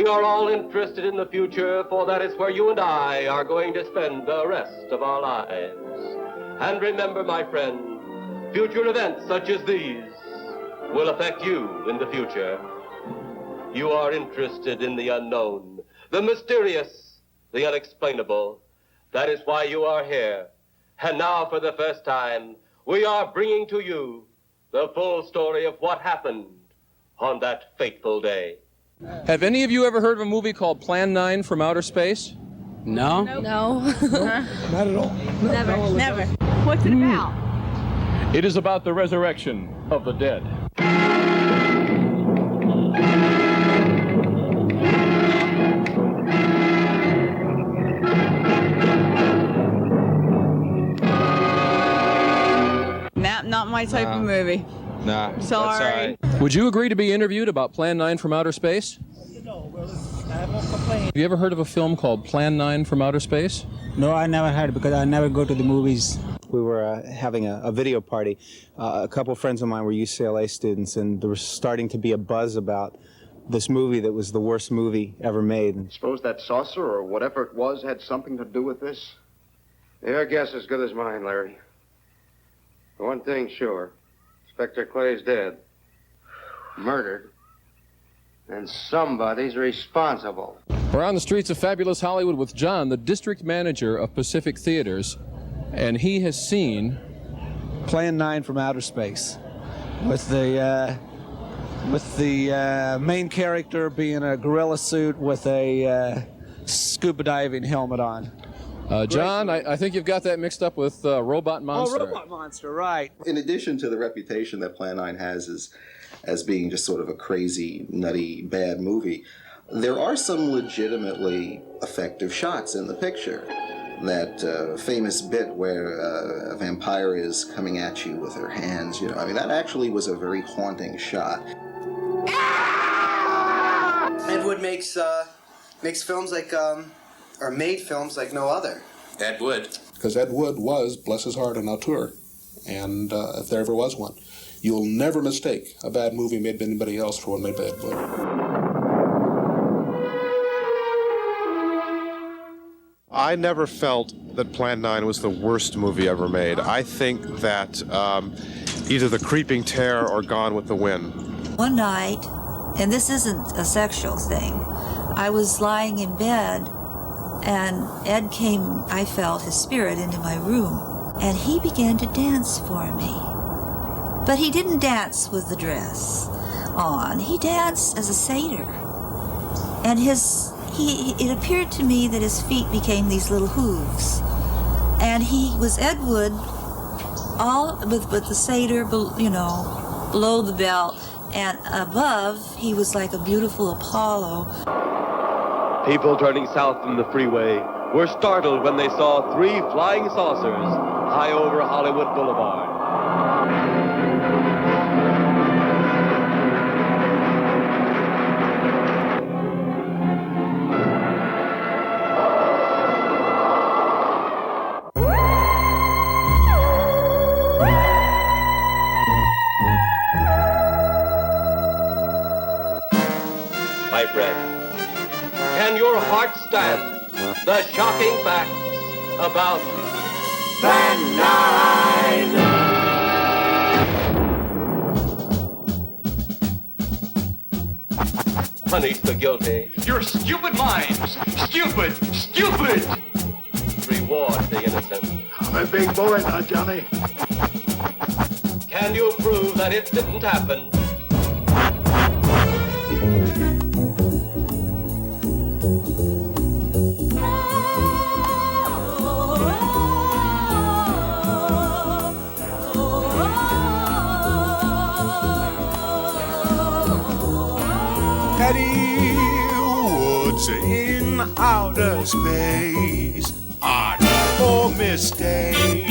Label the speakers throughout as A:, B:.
A: We are all interested in the future, for that is where you and I are going to spend the rest of our lives. And remember, my friend, future events such as these will affect you in the future. You are interested in the unknown, the mysterious, the unexplainable. That is why you are here. And now, for the first time, we are bringing to you the full story of what happened on that fateful day.
B: Have any of you ever heard of a movie called Plan 9 from Outer Space?
C: No.
D: Nope.
E: No.
D: Not at all.
E: Never. What's it about?
B: It is about the resurrection of the dead.
E: Not my type of movie.
C: Nah.
E: Sorry.
B: Would you agree to be interviewed about Plan 9 from Outer Space?
D: No, well, I won't complain.
B: Have you ever heard of a film called Plan 9 from Outer Space?
F: No, I never heard because I never go to the movies. We were having a video party. A couple friends of mine were UCLA students, and there was starting to be a buzz about this movie that was the worst movie ever made.
G: Suppose that saucer or whatever it was had something to do with this?
H: Your guess as good as mine, Larry. For one thing, sure. Inspector Clay's dead. Murdered. And somebody's responsible.
B: We're on the streets of fabulous Hollywood with John, the district manager of Pacific Theaters, and he has seen
F: Plan 9 from Outer Space, with the main character being a gorilla suit with a scuba diving helmet on.
B: John, I think you've got that mixed up with Robot Monster.
F: Oh, Robot Monster, right.
I: In addition to the reputation that Plan 9 has as being just sort of a crazy, nutty, bad movie, there are some legitimately effective shots in the picture. That famous bit where a vampire is coming at you with her hands, you know, I mean, that actually was a very haunting shot.
J: Ed Wood makes films like, or made films like no other.
C: Ed Wood.
K: Because Ed Wood was, bless his heart, an auteur. And if there ever was one, you'll never mistake a bad movie made by anybody else for one made by Ed Wood.
L: I never felt that Plan 9 was the worst movie ever made. I think that either The Creeping Terror or Gone with the Wind.
M: One night, and this isn't a sexual thing, I was lying in bed and Ed came, I felt his spirit, into my room, and he began to dance for me. But he didn't dance with the dress on. He danced as a satyr. And it appeared to me that his feet became these little hooves. And he was Ed Wood, all with the satyr, you know, below the belt, and above, he was like a beautiful Apollo.
A: People turning south from the freeway were startled when they saw 3 flying saucers high over Hollywood Boulevard. My friend, can your heart stand the shocking facts about Plan 9? Punish the guilty.
N: Your stupid minds! Stupid! Stupid!
A: Reward the innocent.
N: I'm a big boy now, Johnny.
A: Can you prove that it didn't happen?
O: Eddie Woods in outer space. Art or mistake.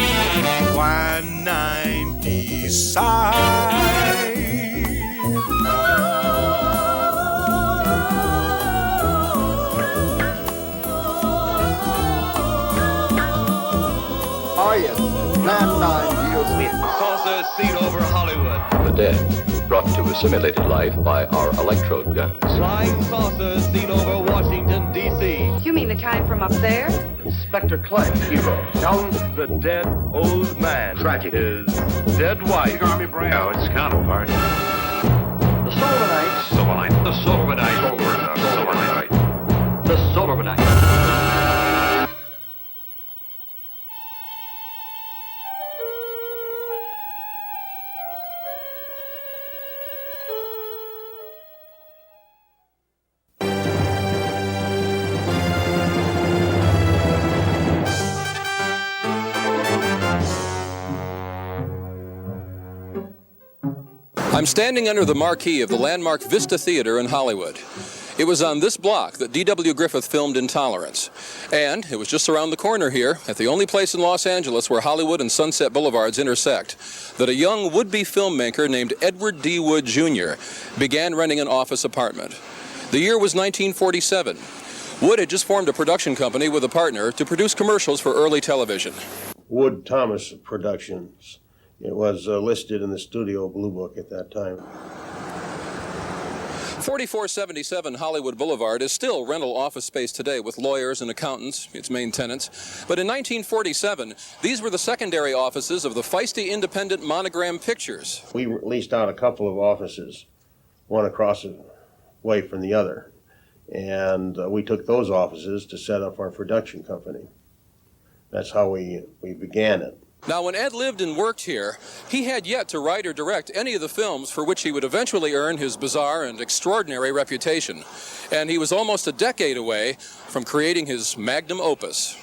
O: Plan 9 decide.
G: Oh, yes. Plan 9 deals with
A: saucers seen over Hollywood. The dead. brought to a simulated life by our electrode guns.
C: Flying saucers seen over Washington, D.C.
P: You mean the kind from up there?
C: Inspector Clay, hero. Down the dead old man.
H: Tragic.
C: His dead wife.
N: Army brand. No, it's counterpart.
C: The Solomonites.
N: Solonite. The Solomonites. Solomonites.
C: The Solomonites.
B: I'm standing under the marquee of the landmark Vista Theater in Hollywood. It was on this block that D.W. Griffith filmed Intolerance. And it was just around the corner here, at the only place in Los Angeles where Hollywood and Sunset Boulevards intersect, that a young would-be filmmaker named Edward D. Wood, Jr. began renting an office apartment. The year was 1947. Wood had just formed a production company with a partner to produce commercials for early television.
Q: Wood Thomas Productions. It was listed in the Studio Blue Book at that time.
B: 4477 Hollywood Boulevard is still rental office space today with lawyers and accountants, its main tenants. But in 1947, these were the secondary offices of the feisty independent Monogram Pictures.
Q: We leased out a couple of offices, one across the way from the other. And we took those offices to set up our production company. That's how we began it.
B: Now, when Ed lived and worked here, he had yet to write or direct any of the films for which he would eventually earn his bizarre and extraordinary reputation. And he was almost a decade away from creating his magnum opus,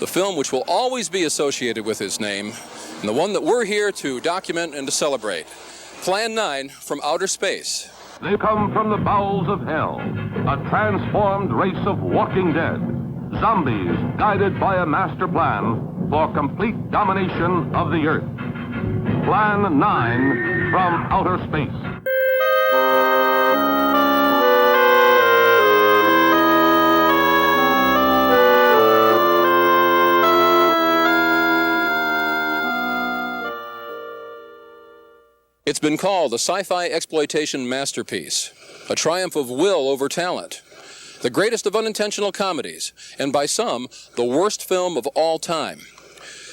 B: the film which will always be associated with his name, and the one that we're here to document and to celebrate. Plan 9 from Outer Space.
R: They come from the bowels of hell, a transformed race of walking dead, zombies guided by a master plan for complete domination of the Earth. Plan 9 from Outer Space.
B: It's been called a sci-fi exploitation masterpiece, a triumph of will over talent, the greatest of unintentional comedies, and by some, the worst film of all time.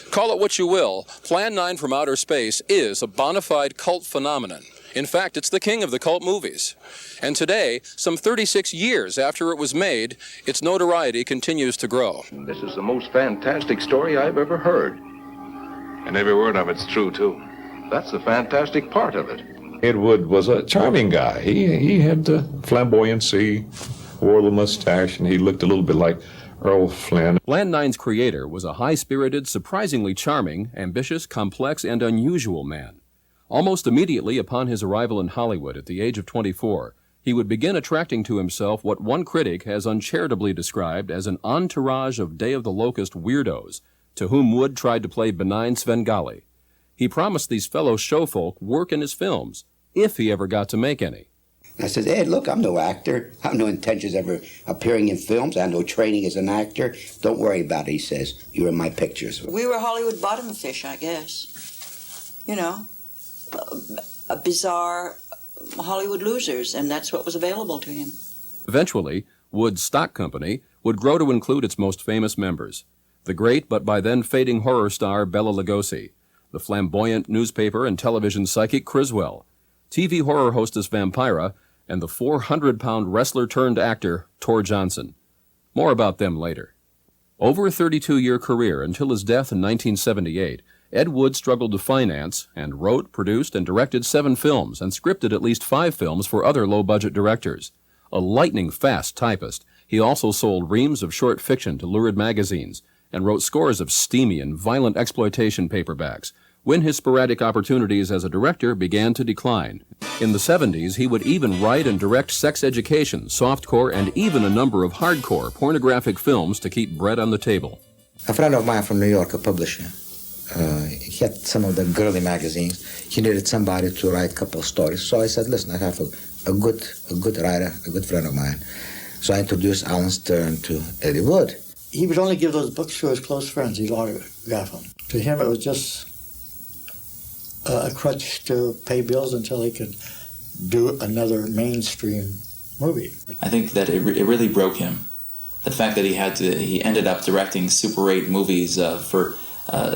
B: Call it what you will, Plan 9 from Outer Space is a bona fide cult phenomenon. In fact, it's the king of the cult movies. And today, some 36 years after it was made, its notoriety continues to grow.
S: This is the most fantastic story I've ever heard.
N: And every word of it's true, too.
S: That's the fantastic part of it.
T: Ed Wood was a charming guy. He had the flamboyancy, wore the mustache, and he looked a little bit like Earl Flynn.
B: Plan 9's creator was a high-spirited, surprisingly charming, ambitious, complex, and unusual man. Almost immediately upon his arrival in Hollywood at the age of 24, he would begin attracting to himself what one critic has uncharitably described as an entourage of Day of the Locust weirdos, to whom Wood tried to play benign Svengali. He promised these fellow showfolk work in his films, if he ever got to make any.
U: I said, Ed, look, I'm no actor. I have no intentions of ever appearing in films. I have no training as an actor. Don't worry about it, he says. You're in my pictures.
V: We were Hollywood bottom fish, I guess. You know, a bizarre Hollywood losers, and that's what was available to him.
B: Eventually, Wood's stock company would grow to include its most famous members, the great but by then fading horror star Bela Lugosi, the flamboyant newspaper and television psychic Criswell, TV horror hostess Vampira, and the 400-pound wrestler-turned-actor Tor Johnson. More about them later. Over a 32-year career until his death in 1978, Ed Wood struggled to finance and wrote, produced, and directed 7 films and scripted at least 5 films for other low-budget directors. A lightning-fast typist, he also sold reams of short fiction to lurid magazines and wrote scores of steamy and violent exploitation paperbacks, when his sporadic opportunities as a director began to decline. In the 70s, he would even write and direct sex education, softcore, and even a number of hardcore pornographic films to keep bread on the table.
W: A friend of mine from New York, a publisher, he had some of the girly magazines. He needed somebody to write a couple of stories. So I said, listen, I have a good writer, a good friend of mine. So I introduced Alan Stern to Eddie Wood.
D: He would only give those books to his close friends. He'd autograph them. To him, it was just a crutch to pay bills until he could do another mainstream movie.
E: I think that it really broke him. The fact that he ended up directing Super 8 movies for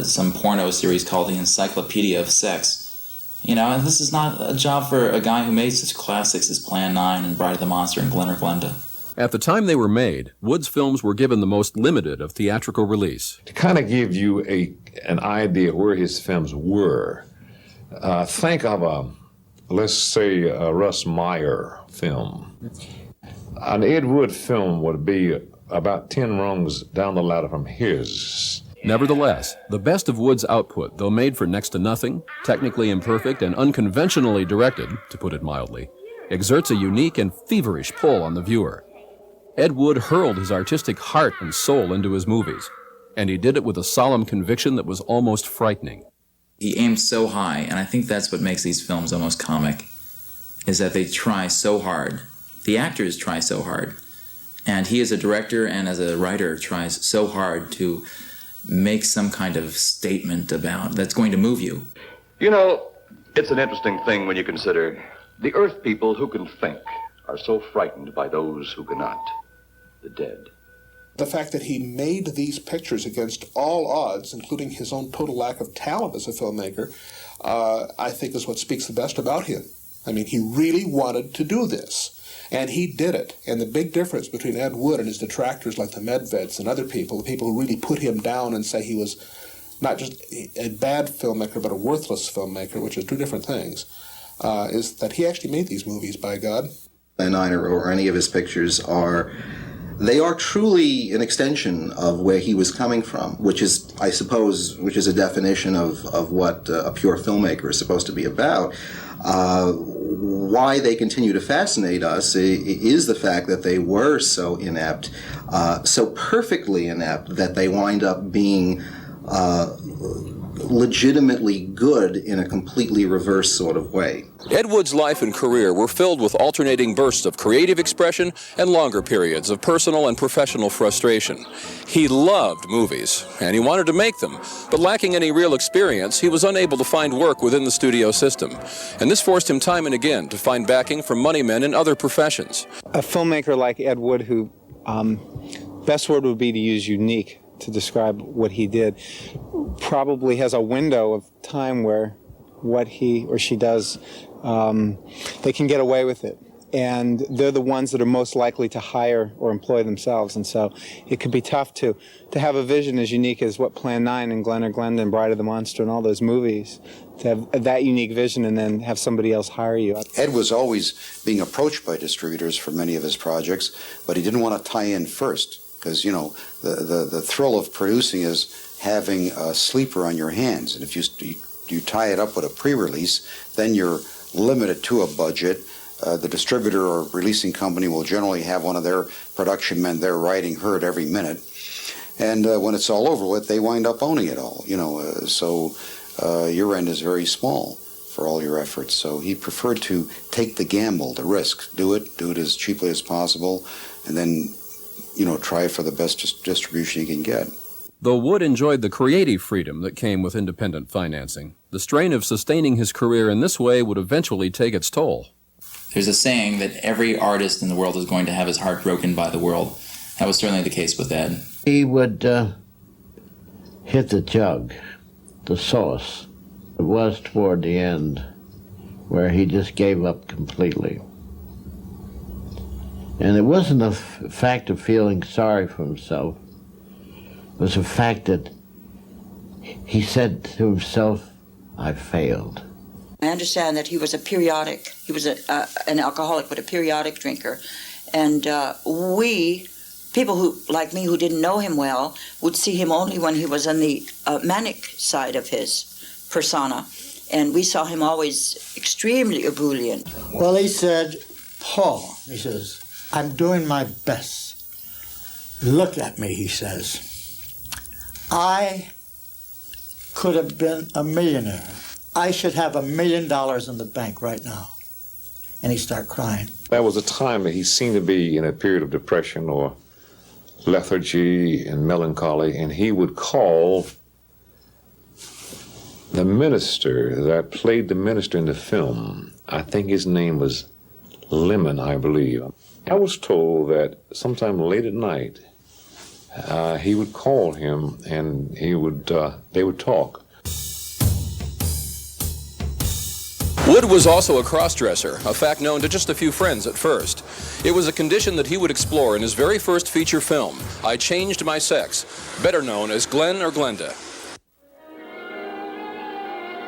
E: some porno series called The Encyclopedia of Sex. You know, and this is not a job for a guy who made such classics as Plan 9 and Bride of the Monster and Glen or Glenda.
B: At the time they were made, Wood's films were given the most limited of theatrical release.
T: To kind of give you an idea where his films were, think of let's say a Russ Meyer film. An Ed Wood film would be about 10 rungs down the ladder from his.
B: Nevertheless, the best of Wood's output, though made for next to nothing, technically imperfect, and unconventionally directed, to put it mildly, exerts a unique and feverish pull on the viewer. Ed Wood hurled his artistic heart and soul into his movies, and he did it with a solemn conviction that was almost frightening.
E: He aimed so high, and I think that's what makes these films almost comic, is that they try so hard. The actors try so hard. And he as a director and as a writer tries so hard to make some kind of statement about that's going to move you.
S: You know, it's an interesting thing when you consider the Earth people who can think are so frightened by those who cannot, the dead.
K: The fact that he made these pictures against all odds, including his own total lack of talent as a filmmaker, I think is what speaks the best about him. I mean, he really wanted to do this. And he did it. And the big difference between Ed Wood and his detractors like the Medveds and other people, the people who really put him down and say he was not just a bad filmmaker, but a worthless filmmaker, which are two different things, is that he actually made these movies, by God.
I: Plan 9 or any of his pictures are truly an extension of where he was coming from, which is, I suppose, a definition of what a pure filmmaker is supposed to be about. Why they continue to fascinate us is the fact that they were so inept, so perfectly inept that they wind up being legitimately good in a completely reverse sort of way.
B: Ed Wood's life and career were filled with alternating bursts of creative expression and longer periods of personal and professional frustration. He loved movies, and he wanted to make them, but lacking any real experience, he was unable to find work within the studio system. And this forced him time and again to find backing from money men in other professions.
F: A filmmaker like Ed Wood, who, best word would be to use unique to describe what he did, probably has a window of time where what he or she does, they can get away with it. And they're the ones that are most likely to hire or employ themselves. And so it can be tough to have a vision as unique as what Plan 9 and Glen or Glenda and Bride of the Monster and all those movies, to have that unique vision and then have somebody else hire you.
G: Ed was always being approached by distributors for many of his projects, but he didn't want to tie in first. Because, you know, the thrill of producing is having a sleeper on your hands. And if you tie it up with a pre-release, then you're limited to a budget. The distributor or releasing company will generally have one of their production men there writing herd every minute. And when it's all over with, they wind up owning it all, you know. So your end is very small for all your efforts. So he preferred to take the gamble, the risk, do it as cheaply as possible, and then, you know, try for the best distribution you can get.
B: Though Wood enjoyed the creative freedom that came with independent financing, the strain of sustaining his career in this way would eventually take its toll.
E: There's a saying that every artist in the world is going to have his heart broken by the world. That was certainly the case with Ed.
P: He would hit the jug, the sauce. It was toward the end where he just gave up completely. And it wasn't a fact of feeling sorry for himself. It was a fact that he said to himself, I failed.
V: I understand that he was he was an alcoholic, but a periodic drinker. And we, people who, like me, who didn't know him well, would see him only when he was on the manic side of his persona. And we saw him always extremely ebullient.
D: Well, he said, Paul, he says, I'm doing my best. Look at me, he says. I could have been a millionaire. I should have $1 million in the bank right now. And he started crying.
T: That was a time that he seemed to be in a period of depression or lethargy and melancholy, and he would call The minister that played the minister in the film, I think his name was Lemon, I believe. I was told that sometime late at night, he would call him and they would talk.
B: Wood was also a cross-dresser, a fact known to just a few friends at first. It was a condition that he would explore in his very first feature film, I Changed My Sex, better known as Glenn or Glenda.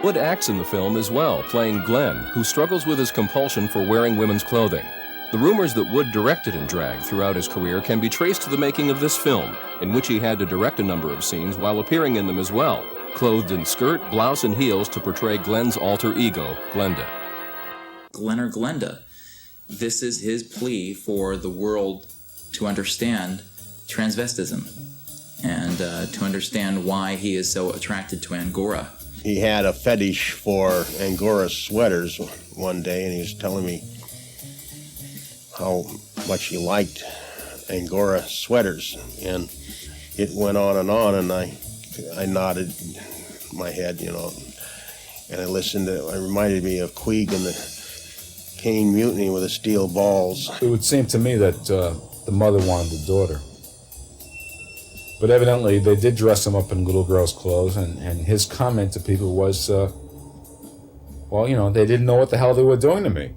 B: Wood acts in the film as well, playing Glenn, who struggles with his compulsion for wearing women's clothing. The rumors that Wood directed in drag throughout his career can be traced to the making of this film, in which he had to direct a number of scenes while appearing in them as well, clothed in skirt, blouse, and heels to portray Glenn's alter ego, Glenda.
E: Glenn or Glenda. This is his plea for the world to understand transvestism and to understand why he is so attracted to Angora.
Q: He had a fetish for Angora sweaters one day, and he was telling me how much he liked Angora sweaters. And it went on, and I nodded my head, you know, and I listened to it. It reminded me of Queeg and the Caine Mutiny with the steel balls.
J: It would seem to me that the mother wanted the daughter. But evidently, they did dress him up in little girl's clothes, and his comment to people was, well, you know, they didn't know what the hell they were doing to me.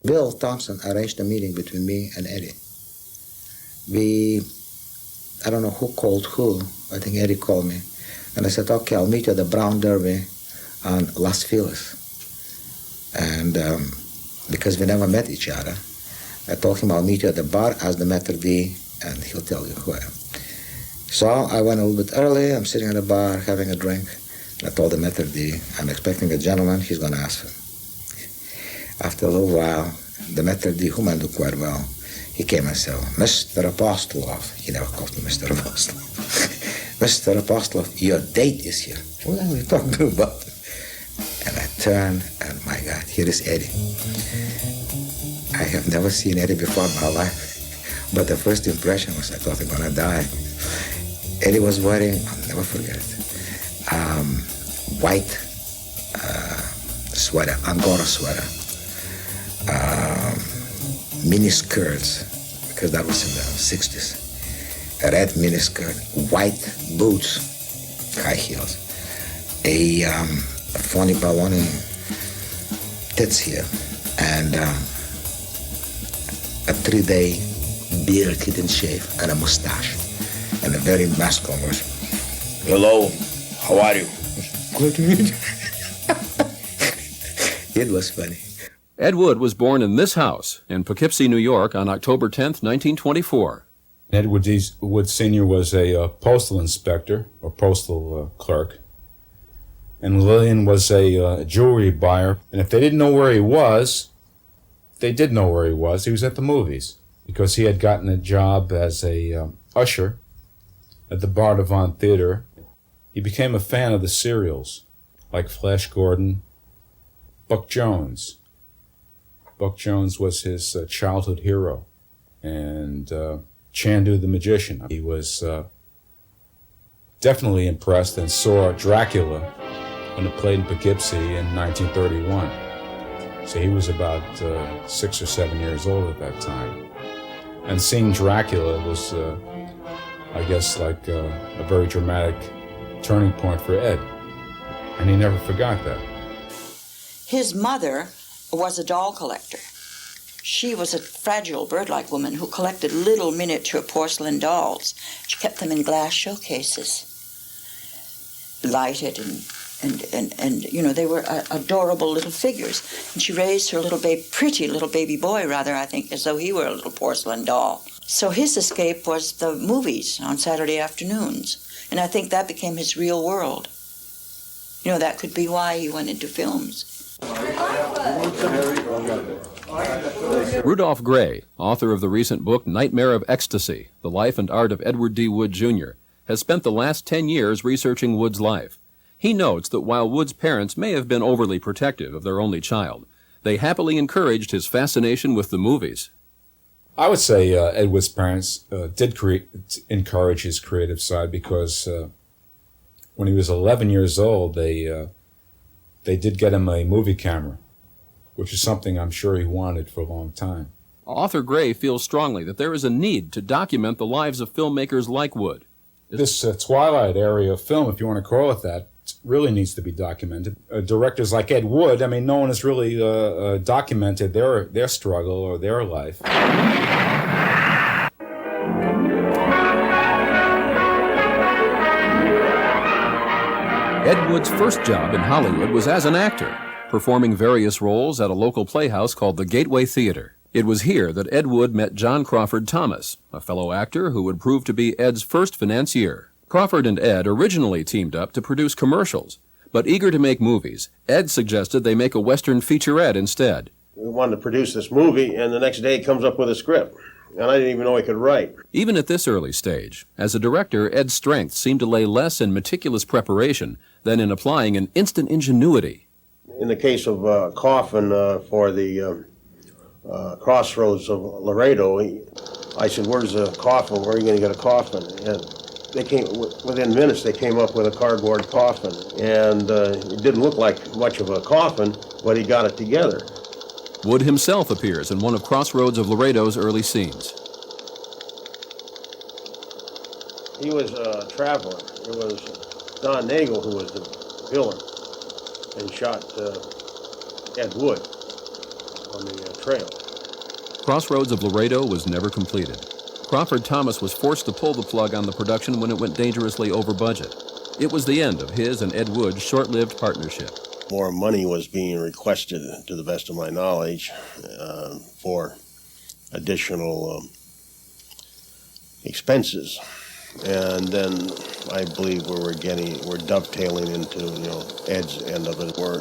W: Bill Thompson arranged a meeting between me and Eddie. I don't know who called who, I think Eddie called me. And I said, okay, I'll meet you at the Brown Derby on Las Feliz. And because we never met each other, I told him I'll meet you at the bar, ask the maitre d', and he'll tell you who I am. So I went a little bit early, I'm sitting at the bar having a drink, and I told the maitre d', I'm expecting a gentleman, he's going to ask for me. After a little while, the maitre d', whom I knew quite well, he came and said, Mr. Apostolov, he never called me Mr. Apostolov, Mr. Apostolov, your date is here. What are you talking about? And I turned, and my God, here is Eddie. I have never seen Eddie before in my life, but the first impression was I thought I'm gonna die. Eddie was wearing, I'll never forget it, white sweater, Angora sweater, mini skirts, because that was in the 60s. A red mini skirt, white boots, high heels, a funny baloney tits here, and a 3-day beard he didn't shave, and a mustache, and a very masculine voice. Hello, how are you? Good to meet you. It was funny.
B: Ed Wood was born in this house in Poughkeepsie, New York on October 10th, 1924.
J: Edward D. Wood Sr. was a postal inspector, or postal clerk, and Lillian was a jewelry buyer. And if they didn't know where he was, they did know where he was. He was at the movies, because he had gotten a job as a usher at the Bardavon Theater. He became a fan of the serials, like Flash Gordon, Buck Jones. Buck Jones was his childhood hero, and Chandu the Magician. He was definitely impressed and saw Dracula when it played in Poughkeepsie in 1931. So he was about 6 or 7 years old at that time. And seeing Dracula was, I guess, like a very dramatic turning point for Ed. And he never forgot that.
V: His mother was a doll collector. She was a fragile, bird-like woman who collected little miniature porcelain dolls. She kept them in glass showcases, lighted, and you know, they were adorable little figures. And she raised her pretty little baby boy, rather, I think, as though he were a little porcelain doll. So his escape was the movies on Saturday afternoons. And I think that became his real world. You know, that could be why he went into films.
B: Rudolph Gray, author of the recent book Nightmare of Ecstasy, The Life and Art of Edward D. Wood, Jr., has spent the last 10 years researching Wood's life. He notes that while Wood's parents may have been overly protective of their only child, They happily encouraged his fascination with the movies.
J: I would say Ed Wood's parents did encourage his creative side, because when he was 11 years old, they did get him a movie camera, which is something I'm sure he wanted for a long time.
B: Author Gray feels strongly that there is a need to document the lives of filmmakers like Wood.
J: This Twilight area of film, if you want to call it that, really needs to be documented. Directors like Ed Wood, I mean, no one has really documented their struggle or their life.
B: Ed Wood's first job in Hollywood was as an actor, performing various roles at a local playhouse called the Gateway Theater. It was here that Ed Wood met John Crawford Thomas, a fellow actor who would prove to be Ed's first financier. Crawford and Ed originally teamed up to produce commercials, but eager to make movies, Ed suggested they make a Western featurette instead.
Q: We wanted to produce this movie, and the next day he comes up with a script, and I didn't even know he could write.
B: Even at this early stage, as a director, Ed's strength seemed to lay less in meticulous preparation than in applying an instant ingenuity.
Q: In the case of Coffin for the Crossroads of Laredo, I said, "Where's a coffin? Where are you going to get a coffin?" And they came within minutes. They came up with a cardboard coffin, and it didn't look like much of a coffin, but he got it together.
B: Wood himself appears in one of Crossroads of Laredo's early scenes.
Q: He was a traveler. It was Don Nagel who was the villain and shot Ed Wood on the trail.
B: Crossroads of Laredo was never completed. Crawford Thomas was forced to pull the plug on the production when it went dangerously over budget. It was the end of his and Ed Wood's short-lived partnership.
Q: More money was being requested, to the best of my knowledge, for additional expenses. And then I believe we're dovetailing into, Ed's end of it, where,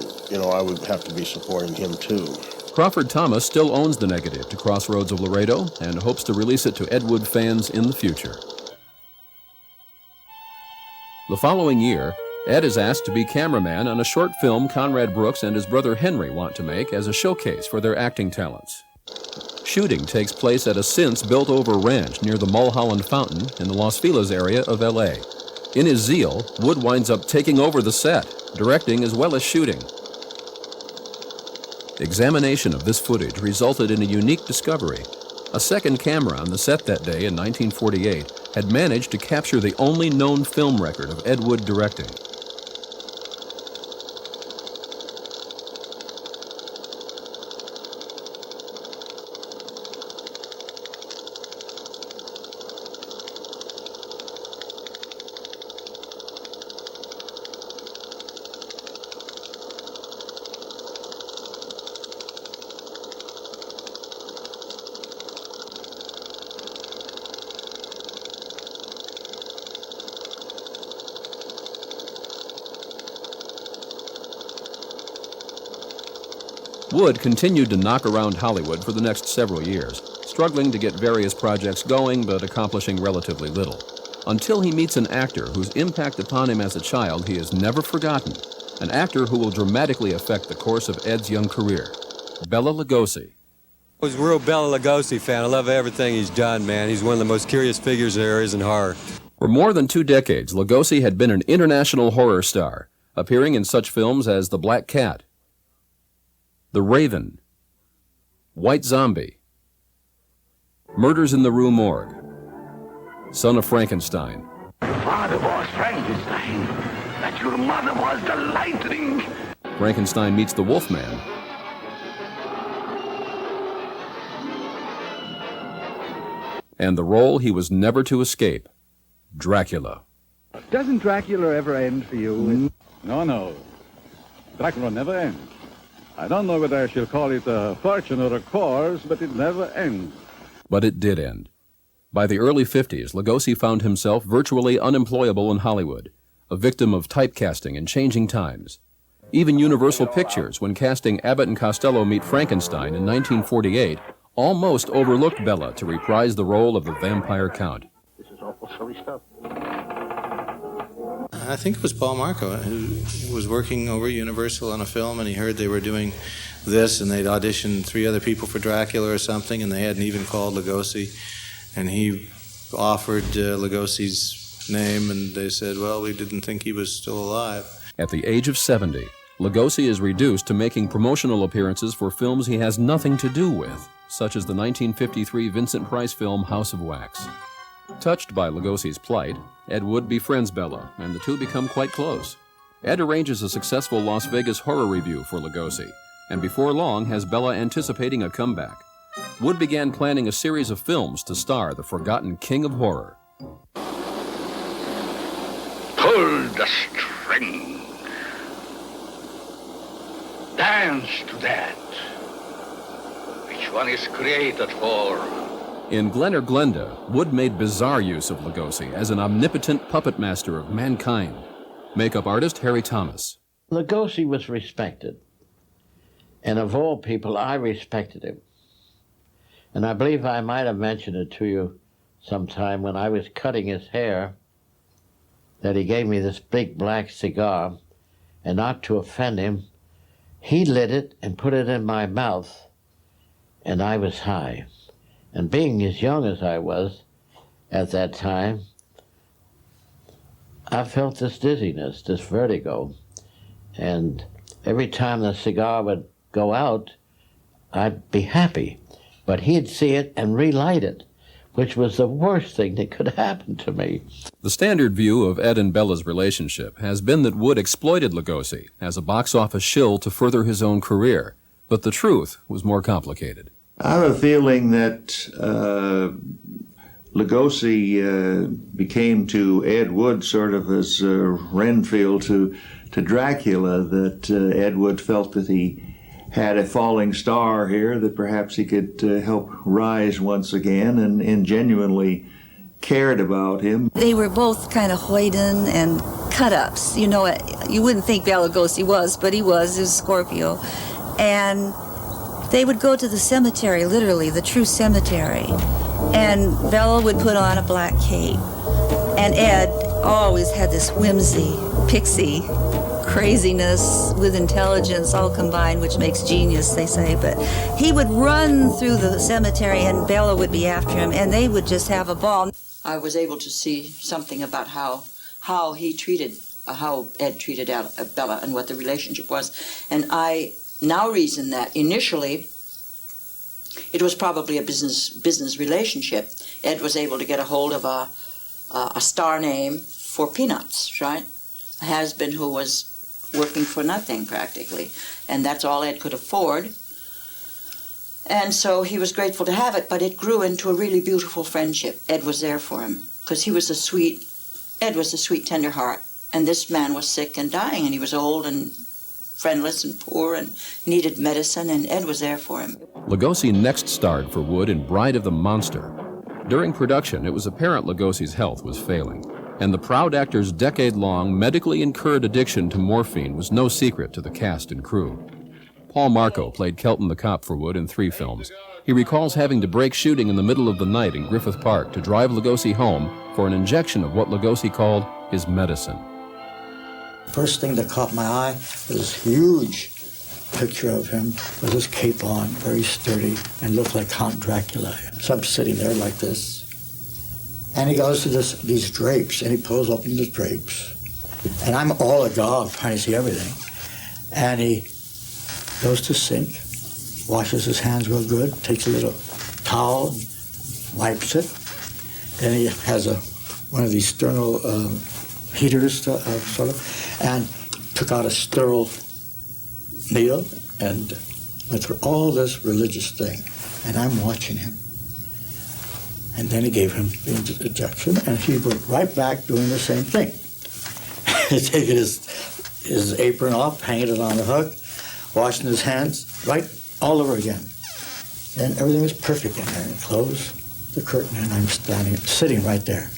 Q: I would have to be supporting him too.
B: Crawford Thomas still owns the negative to Crossroads of Laredo and hopes to release it to Ed Wood fans in the future. The following year, Ed is asked to be cameraman on a short film Conrad Brooks and his brother Henry want to make as a showcase for their acting talents. Shooting takes place at a since-built-over ranch near the Mulholland Fountain in the Los Feliz area of L.A. In his zeal, Wood winds up taking over the set, directing as well as shooting. Examination of this footage resulted in a unique discovery. A second camera on the set that day in 1948 had managed to capture the only known film record of Ed Wood directing. Wood continued to knock around Hollywood for the next several years, struggling to get various projects going but accomplishing relatively little, until he meets an actor whose impact upon him as a child he has never forgotten, an actor who will dramatically affect the course of Ed's young career, Bela Lugosi.
L: I was a real Bela Lugosi fan. I love everything he's done, man. He's one of the most curious figures there is in horror.
B: For more than 2 decades, Lugosi had been an international horror star, appearing in such films as The Black Cat, The Raven, White Zombie, Murders in the Rue Morgue, Son of Frankenstein.
N: Father was Frankenstein, that your mother was the lightning.
B: Frankenstein Meets the Wolfman, and the role he was never to escape, Dracula.
M: Doesn't Dracula ever end for you? No. Dracula never ends. I don't know whether I shall call it a fortune or a course, but it never ends.
B: But it did end. By the early 50s, Lugosi found himself virtually unemployable in Hollywood, a victim of typecasting and changing times. Even Universal Pictures, when casting Abbott and Costello Meet Frankenstein in 1948, almost overlooked Bela to reprise the role of the vampire count.
N: This is awful silly stuff.
A: I think it was Paul Marco who was working over at Universal on a film, and he heard they were doing this, and they'd auditioned 3 other people for Dracula or something, and they hadn't even called Lugosi, and he offered Lugosi's name, and they said, well, we didn't think he was still alive.
B: At the age of 70, Lugosi is reduced to making promotional appearances for films he has nothing to do with, such as the 1953 Vincent Price film House of Wax. Touched by Lugosi's plight, Ed Wood befriends Bela, and the two become quite close. Ed arranges a successful Las Vegas horror review for Lugosi, and before long has Bela anticipating a comeback. Wood began planning a series of films to star the forgotten king of horror.
N: Pull the string. Dance to that. Which one is created for?
B: In Glen or Glenda, Wood made bizarre use of Lugosi as an omnipotent puppet master of mankind. Makeup artist Harry Thomas.
P: Lugosi was respected. And of all people, I respected him. And I believe I might have mentioned it to you sometime when I was cutting his hair, that he gave me this big black cigar, and not to offend him, he lit it and put it in my mouth, and I was high. And being as young as I was at that time, I felt this dizziness, this vertigo. And every time the cigar would go out, I'd be happy. But he'd see it and relight it, which was the worst thing that could happen to me.
B: The standard view of Ed and Bela's relationship has been that Wood exploited Lugosi as a box office shill to further his own career. But the truth was more complicated.
H: I have a feeling that Lugosi became to Ed Wood sort of as Renfield to Dracula, that Ed Wood felt that he had a falling star here, that perhaps he could help rise once again, and genuinely cared about him.
O: They were both kind of hoyden and cut-ups. You know, you wouldn't think Bela Lugosi was, but he was Scorpio. And they would go to the cemetery, literally, the true cemetery. And Bela would put on a black cape. And Ed always had this whimsy, pixie, craziness with intelligence all combined, which makes genius, they say. But he would run through the cemetery and Bela would be after him, and they would just have a ball.
V: I was able to see something about how Ed treated Bela and what the relationship was. And I now reason that initially it was probably a business relationship. Ed was able to get a hold of a star name for peanuts, right? A has-been who was working for nothing practically, and that's all Ed could afford. And so he was grateful to have it, but it grew into a really beautiful friendship. Ed was there for him because Ed was a sweet, tender heart, and this man was sick and dying, and he was old and friendless and poor and needed medicine, and Ed was there for him.
B: Lugosi next starred for Wood in Bride of the Monster. During production, it was apparent Lugosi's health was failing, and the proud actor's decade-long medically incurred addiction to morphine was no secret to the cast and crew. Paul Marco played Kelton the cop for Wood in 3 films. He recalls having to break shooting in the middle of the night in Griffith Park to drive Lugosi home for an injection of what Lugosi called his medicine.
D: First thing that caught my eye was this huge picture of him with his cape on, very sturdy, and looked like Count Dracula. So I'm sitting there like this. And he goes to these drapes, and he pulls open the drapes. And I'm all agog, trying to see everything. And he goes to sink, washes his hands real good, takes a little towel, and wipes it. Then he has one of these sternal heaters, sort of, and took out a sterile needle and went through all this religious thing. And I'm watching him. And then he gave him the injection, and he went right back doing the same thing. Taking his apron off, hanging it on the hook, washing his hands, right all over again. And everything was perfect in there. And he closed the curtain, and I'm sitting right there.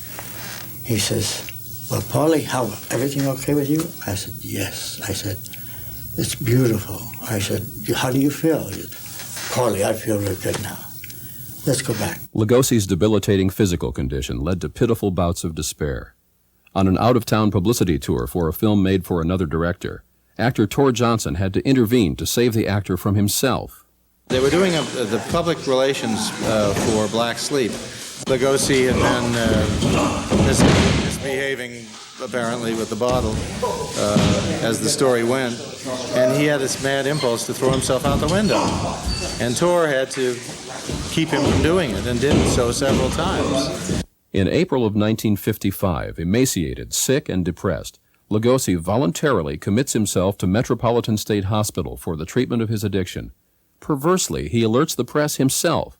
D: He says, "Well, Paulie, everything okay with you?" I said, "Yes." I said, "It's beautiful." I said, "How do you feel?" He said, "Paulie, I feel real good now. Let's go back."
B: Lugosi's debilitating physical condition led to pitiful bouts of despair. On an out-of-town publicity tour for a film made for another director, actor Tor Johnson had to intervene to save the actor from himself.
A: They were doing the public relations for Black Sleep. Lugosi had been misbehaving, apparently, with the bottle as the story went, and he had this mad impulse to throw himself out the window. And Tor had to keep him from doing it, and did so several times.
B: In April of 1955, emaciated, sick, and depressed, Lugosi voluntarily commits himself to Metropolitan State Hospital for the treatment of his addiction. Perversely, he alerts the press himself.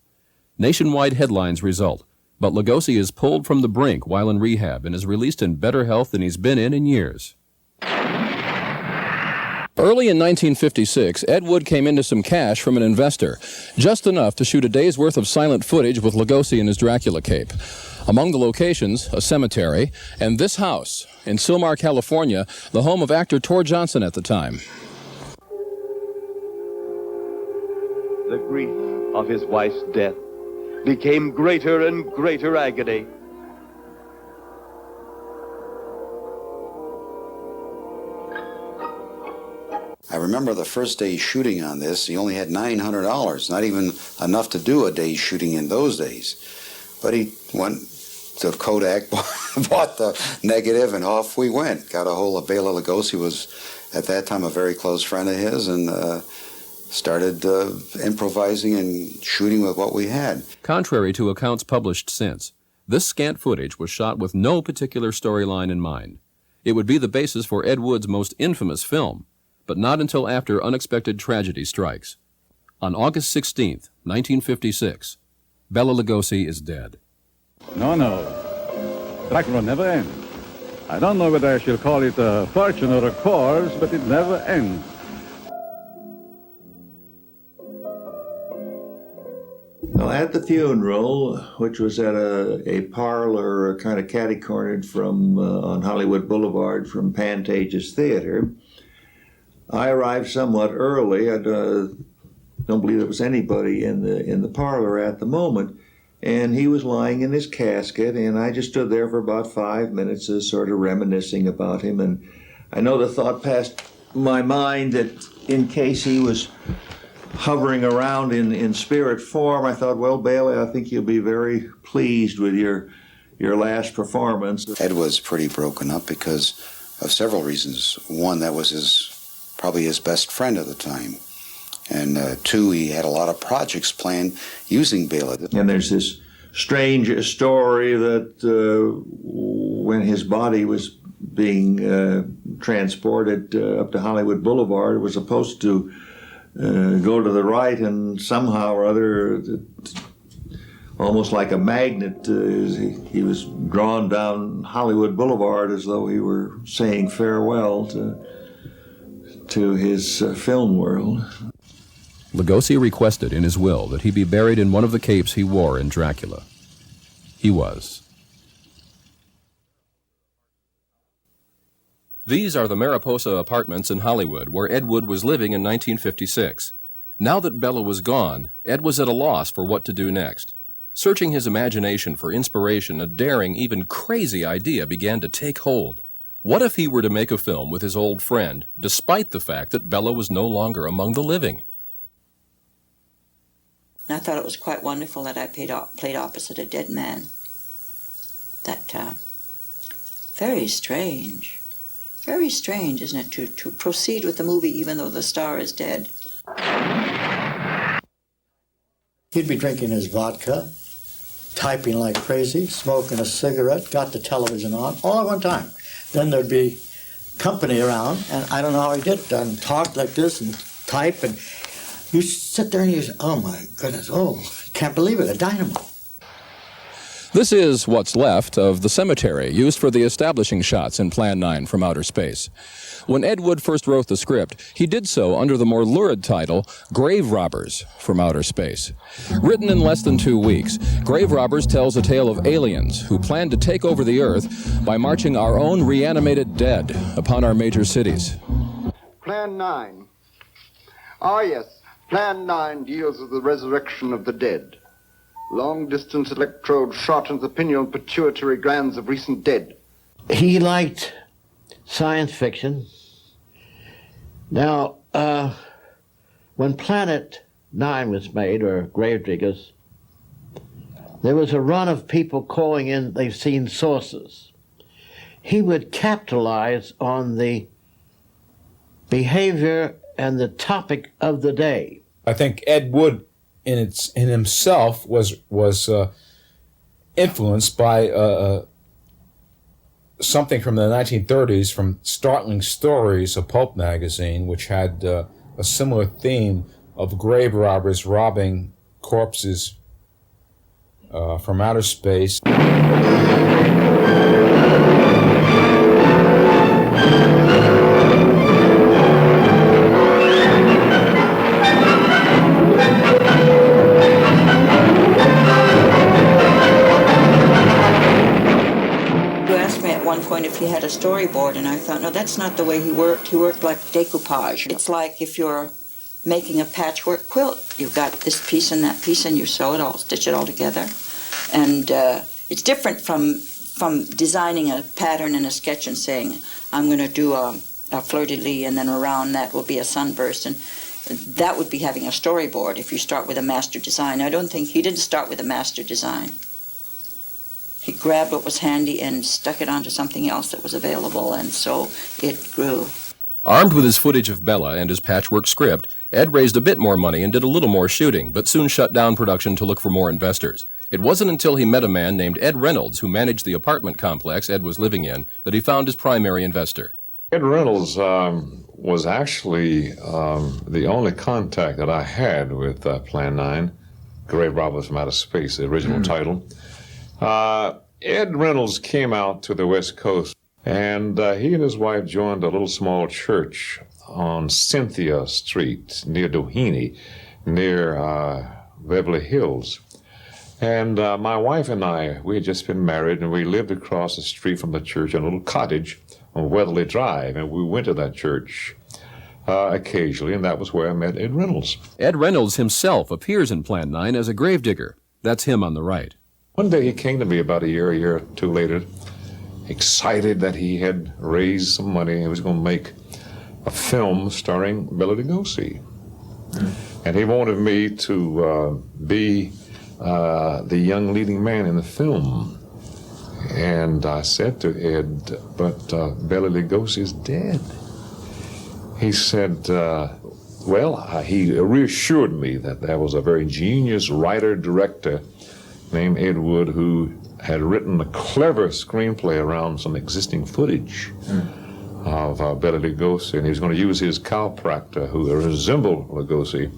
B: Nationwide headlines result, but Lugosi is pulled from the brink while in rehab and is released in better health than he's been in years. Early in 1956, Ed Wood came into some cash from an investor, just enough to shoot a day's worth of silent footage with Lugosi in his Dracula cape. Among the locations, a cemetery, and this house in Sylmar, California, the home of actor Tor Johnson at the time.
C: The grief of his wife's death became greater and greater agony.
G: I remember the first day shooting on this, he only had $900, not even enough to do a day's shooting in those days. But he went to Kodak, bought the negative, and off we went. Got a hold of Bela Lugosi, who was at that time a very close friend of his, and started improvising and shooting with what we had.
B: Contrary to accounts published since, this scant footage was shot with no particular storyline in mind. It would be the basis for Ed Wood's most infamous film, but not until after unexpected tragedy strikes. On August 16th, 1956, Bela Lugosi is dead.
M: No. Dracula never ends. I don't know whether I shall call it a fortune or a course, but it never ends.
H: Well, at the funeral, which was at a parlor kind of catty-cornered from on Hollywood Boulevard from Pantages Theater, I arrived somewhat early. I don't believe there was anybody in the parlor at the moment, and he was lying in his casket, and I just stood there for about 5 minutes, sort of reminiscing about him. And I know the thought passed my mind that in case he was hovering around in spirit form, I thought, well, Bailey, I think you'll be very pleased with your last performance.
G: Ed was pretty broken up because of several reasons. One, that was probably his best friend at the time. And two, he had a lot of projects planned using Bela.
H: And there's this strange story that when his body was being transported up to Hollywood Boulevard, it was supposed to go to the right, and somehow or other, almost like a magnet, he was drawn down Hollywood Boulevard as though he were saying farewell to his film world.
B: Lugosi requested in his will that he be buried in one of the capes he wore in Dracula. He was. These are the Mariposa apartments in Hollywood where Ed Wood was living in 1956. Now that Bela was gone, Ed was at a loss for what to do next. Searching his imagination for inspiration, a daring, even crazy idea began to take hold. What if he were to make a film with his old friend, despite the fact that Bela was no longer among the living?
V: And I thought it was quite wonderful that I played opposite a dead man. That, very strange. Very strange, isn't it, to proceed with the movie even though the star is dead.
D: He'd be drinking his vodka, typing like crazy, smoking a cigarette, got the television on, all at one time. Then there'd be company around, and I don't know how he did it, and talk like this and type, and you sit there and you say, oh my goodness, can't believe it, a dynamo.
B: This is what's left of the cemetery used for the establishing shots in Plan 9 from outer space. When Ed Wood first wrote the script, he did so under the more lurid title, Grave Robbers from Outer Space. Written in less than 2 weeks, Grave Robbers tells a tale of aliens who plan to take over the Earth by marching our own reanimated dead upon our major cities.
R: Plan 9. Ah, yes. Plan 9 deals with the resurrection of the dead. Long-distance electrode shot into the pineal and pituitary glands of recent dead.
P: He liked science fiction. Now, when Planet 9 was made, or Gravediggers, there was a run of people calling in they've seen saucers. He would capitalize on the behavior and the topic of the day.
J: I think Ed Wood in himself was influenced by something from the 1930s, from Startling Stories, a pulp magazine, which had a similar theme of grave robbers robbing corpses from outer space.
V: Point if he had a storyboard, and I thought, no, that's not the way he worked. He worked like decoupage. It's like if you're making a patchwork quilt. You've got this piece and that piece, and you sew it all, stitch it all together. And it's different from designing a pattern in a sketch and saying, I'm going to do a fleur-de-lis, and then around that will be a sunburst. And that would be having a storyboard if you start with a master design. I don't think he didn't start with a master design. He grabbed what was handy and stuck it onto something else that was available, and so it grew.
B: Armed with his footage of Bella and his patchwork script, Ed raised a bit more money and did a little more shooting, but soon shut down production to look for more investors. It wasn't until he met a man named Ed Reynolds, who managed the apartment complex Ed was living in, that he found his primary investor.
T: Ed Reynolds was actually the only contact that I had with Plan 9, Grave Robbers from Outer Space, the original title. Ed Reynolds came out to the West Coast, and he and his wife joined a little small church on Cynthia Street near Doheny, near Beverly Hills. And my wife and I, we had just been married, and we lived across the street from the church in a little cottage on Weatherly Drive, and we went to that church occasionally, and that was where I met Ed Reynolds.
B: Ed Reynolds himself appears in Plan 9 as a gravedigger. That's him on the right.
T: One day he came to me about a year or two later, excited that he had raised some money. He was going to make a film starring Bela Lugosi. And he wanted me to be the young leading man in the film. And I said to Ed, but Bela Lugosi is dead. He said, he reassured me that there was a very genius writer-director named Ed Wood, who had written a clever screenplay around some existing footage of Bela Lugosi, and he was going to use his chiropractor, who resembled Lugosi,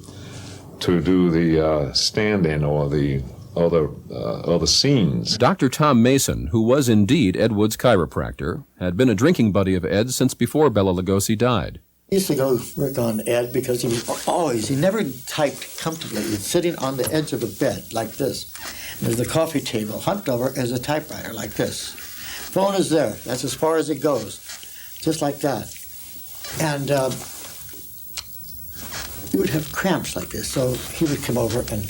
T: to do the stand-in or the other scenes.
B: Dr. Tom Mason, who was indeed Ed Wood's chiropractor, had been a drinking buddy of Ed's since before Bela Lugosi died.
D: He used to go work on Ed because he never typed comfortably. He was sitting on the edge of the bed like this. There's the coffee table, humped over as a typewriter like this. Phone is there. That's as far as it goes, just like that. And he would have cramps like this, so he would come over and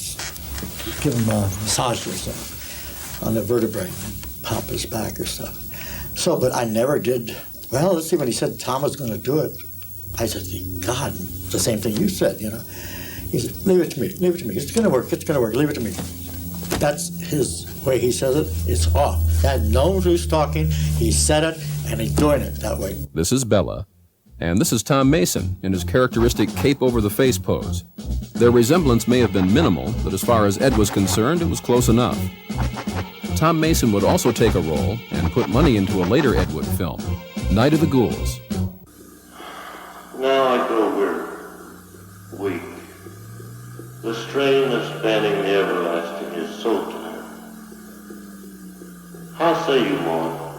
D: give him a massage or something on the vertebrae and pop his back or stuff. So, but I never did. Well, let's see, when he said Tom was going to do it, I said, God, the same thing you said, you know. He said, leave it to me. It's going to work, leave it to me. That's his way he says it. It's off. Dad knows who's talking. He said it, and he's doing it that way.
B: This is Bella, and this is Tom Mason in his characteristic cape-over-the-face pose. Their resemblance may have been minimal, but as far as Ed was concerned, it was close enough. Tom Mason would also take a role and put money into a later Ed Wood film, Night of the Ghouls.
K: Now I grow weary, weak. The strain of spanning the everlasting is so tired. How say you, Maud?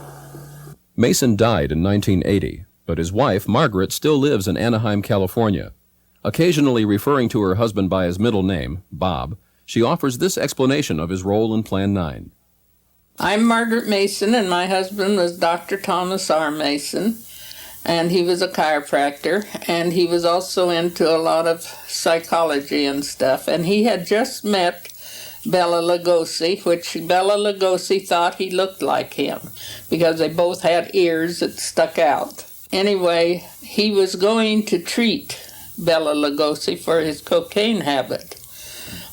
B: Mason died in 1980, but his wife, Margaret, still lives in Anaheim, California. Occasionally referring to her husband by his middle name, Bob, she offers this explanation of his role in Plan 9.
S: I'm Margaret Mason, and my husband was Dr. Thomas R. Mason. And he was a chiropractor, and he was also into a lot of psychology and stuff. And he had just met Bela Lugosi, which Bela Lugosi thought he looked like him because they both had ears that stuck out. Anyway, he was going to treat Bela Lugosi for his cocaine habit,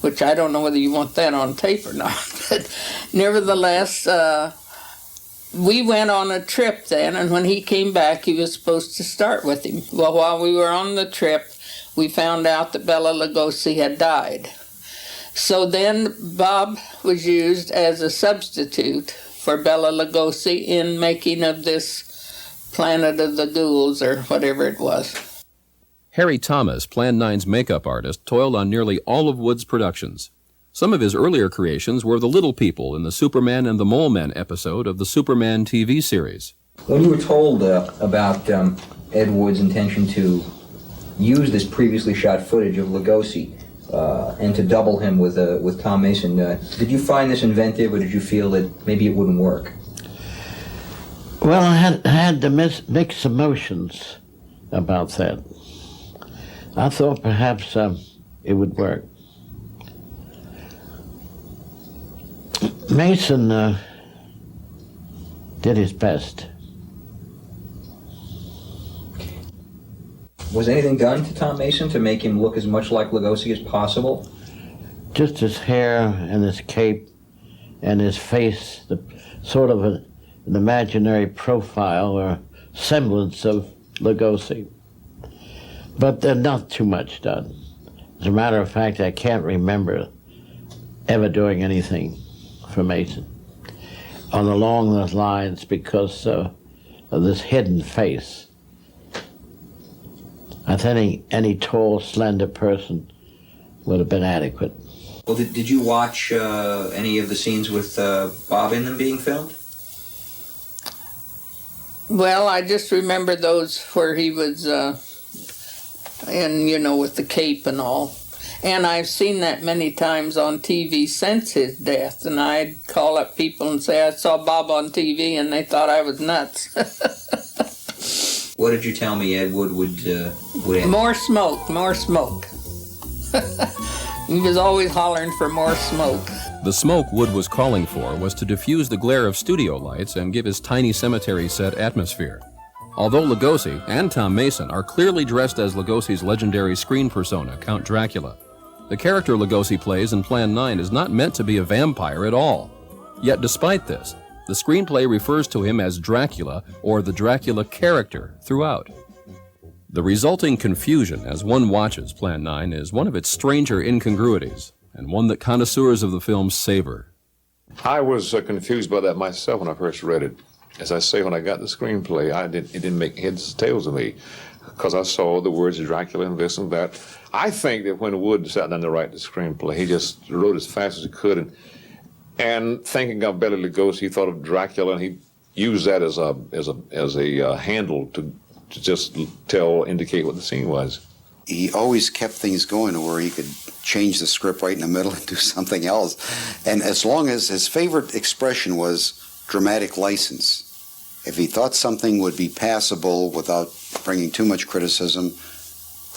S: which I don't know whether you want that on tape or not. But nevertheless, we went on a trip then, and when he came back, he was supposed to start with him. Well, while we were on the trip, we found out that Bela Lugosi had died. So then Bob was used as a substitute for Bela Lugosi in making of this Planet of the Ghouls, or whatever it was.
B: Harry Thomas, Plan 9's makeup artist, toiled on nearly all of Wood's productions. Some of his earlier creations were the little people in the Superman and the Mole Men episode of the Superman TV series.
F: When you were told about Ed Wood's intention to use this previously shot footage of Lugosi and to double him with Tom Mason, did you find this inventive, or did you feel that maybe it wouldn't work?
P: Well, I had the mixed emotions about that. I thought perhaps it would work. Mason did his best.
F: Was anything done to Tom Mason to make him look as much like Lugosi as possible?
P: Just his hair and his cape and his face, the sort of an imaginary profile or semblance of Lugosi. But not too much done. As a matter of fact, I can't remember ever doing anything for Mason along those lines because of this hidden face. I think any tall, slender person would have been adequate.
F: Well, did you watch any of the scenes with Bob in them being filmed?
S: Well, I just remember those where he was with the cape and all. And I've seen that many times on TV since his death, and I'd call up people and say I saw Bob on TV, and they thought I was nuts.
F: What did you tell me Ed Wood would add?
S: More smoke, more smoke. He was always hollering for more smoke.
B: The smoke Wood was calling for was to diffuse the glare of studio lights and give his tiny cemetery set atmosphere. Although Lugosi and Tom Mason are clearly dressed as Lugosi's legendary screen persona, Count Dracula, the character Lugosi plays in Plan 9 is not meant to be a vampire at all. Yet despite this, the screenplay refers to him as Dracula or the Dracula character throughout. The resulting confusion as one watches Plan 9 is one of its stranger incongruities, and one that connoisseurs of the film savor.
T: I was confused by that myself when I first read it. As I say, when I got the screenplay, it didn't make heads or tails of me, because I saw the words Dracula and this and that. I think that when Wood sat down to write the screenplay, he just wrote as fast as he could, and thinking of Bela Lugosi, he thought of Dracula, and he used that as a handle to just indicate what the scene was.
G: He always kept things going to where he could change the script right in the middle and do something else. And as long as his favorite expression was dramatic license, if he thought something would be passable without bringing too much criticism,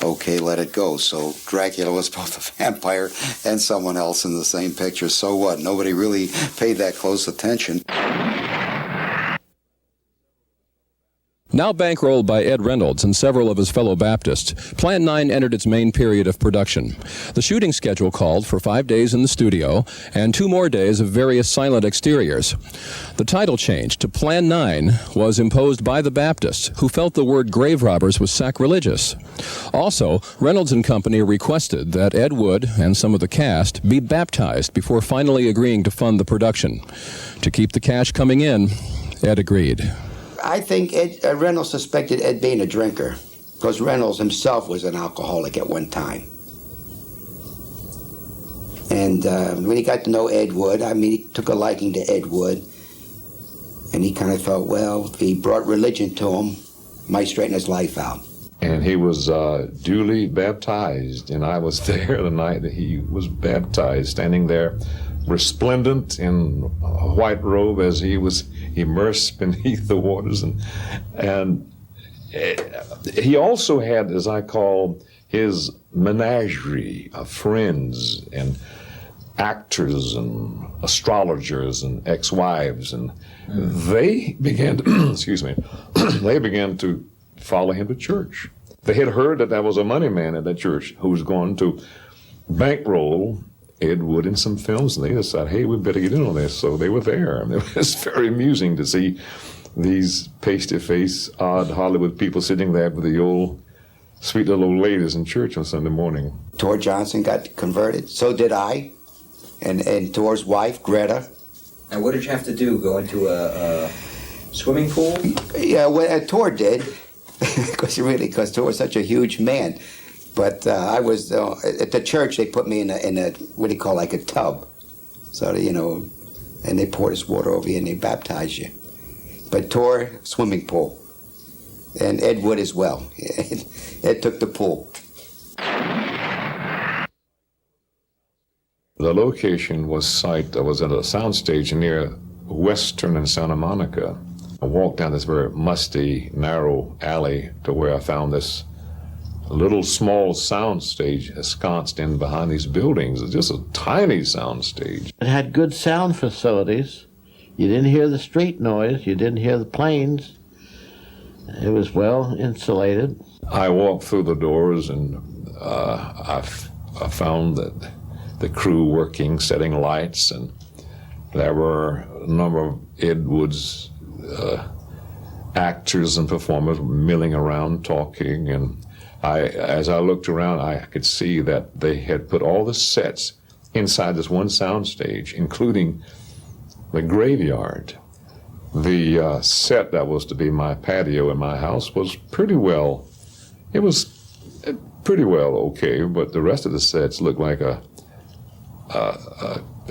G: okay, let it go. So Dracula was both a vampire and someone else in the same picture. So what? Nobody really paid that close attention.
B: Now bankrolled by Ed Reynolds and several of his fellow Baptists, Plan 9 entered its main period of production. The shooting schedule called for 5 days in the studio and 2 more days of various silent exteriors. The title change to Plan 9 was imposed by the Baptists, who felt the word grave robbers was sacrilegious. Also, Reynolds and Company requested that Ed Wood and some of the cast be baptized before finally agreeing to fund the production. To keep the cash coming in, Ed agreed.
W: I think Reynolds suspected Ed being a drinker, because Reynolds himself was an alcoholic at one time. And when he got to know Ed Wood, he took a liking to Ed Wood, and he kind of thought, well, if he brought religion to him, might straighten his life out.
T: And he was duly baptized, and I was there the night that he was baptized, standing there resplendent in a white robe as he was immersed beneath the waters. And he also had, as I call, his menagerie of friends. And actors and astrologers and ex-wives, and they began to, excuse me, they began to follow him to church. They had heard that there was a money man at that church who was going to bankroll Ed Wood in some films, and they decided, hey, we better get in on this. So they were there. And it was very amusing to see these pasty-faced, odd Hollywood people sitting there with the old, sweet little old ladies in church on Sunday morning.
E: Tor Johnson got converted. So did I. And Tor's wife, Greta.
F: And what did you have to do? Go into a swimming pool?
E: Yeah, well, Tor did. Because Tor was such a huge man. But I was, at the church, they put me in a, what do you call, like a tub. So, that, you know, and they poured this water over you and they baptized you. But Tor, swimming pool. And Ed Wood as well. Ed took the pool.
T: The location was at a soundstage near Western and Santa Monica. I walked down this very musty, narrow alley to where I found this little small soundstage ensconced in behind these buildings. It's just a tiny soundstage.
P: It had good sound facilities. You didn't hear the street noise. You didn't hear the planes. It was well insulated.
T: I walked through the doors and I found that the crew working, setting lights, and there were a number of Ed Wood's actors and performers milling around talking, and as I looked around, I could see that they had put all the sets inside this one soundstage, including the graveyard. The set that was to be my patio in my house was pretty well okay, but the rest of the sets looked like a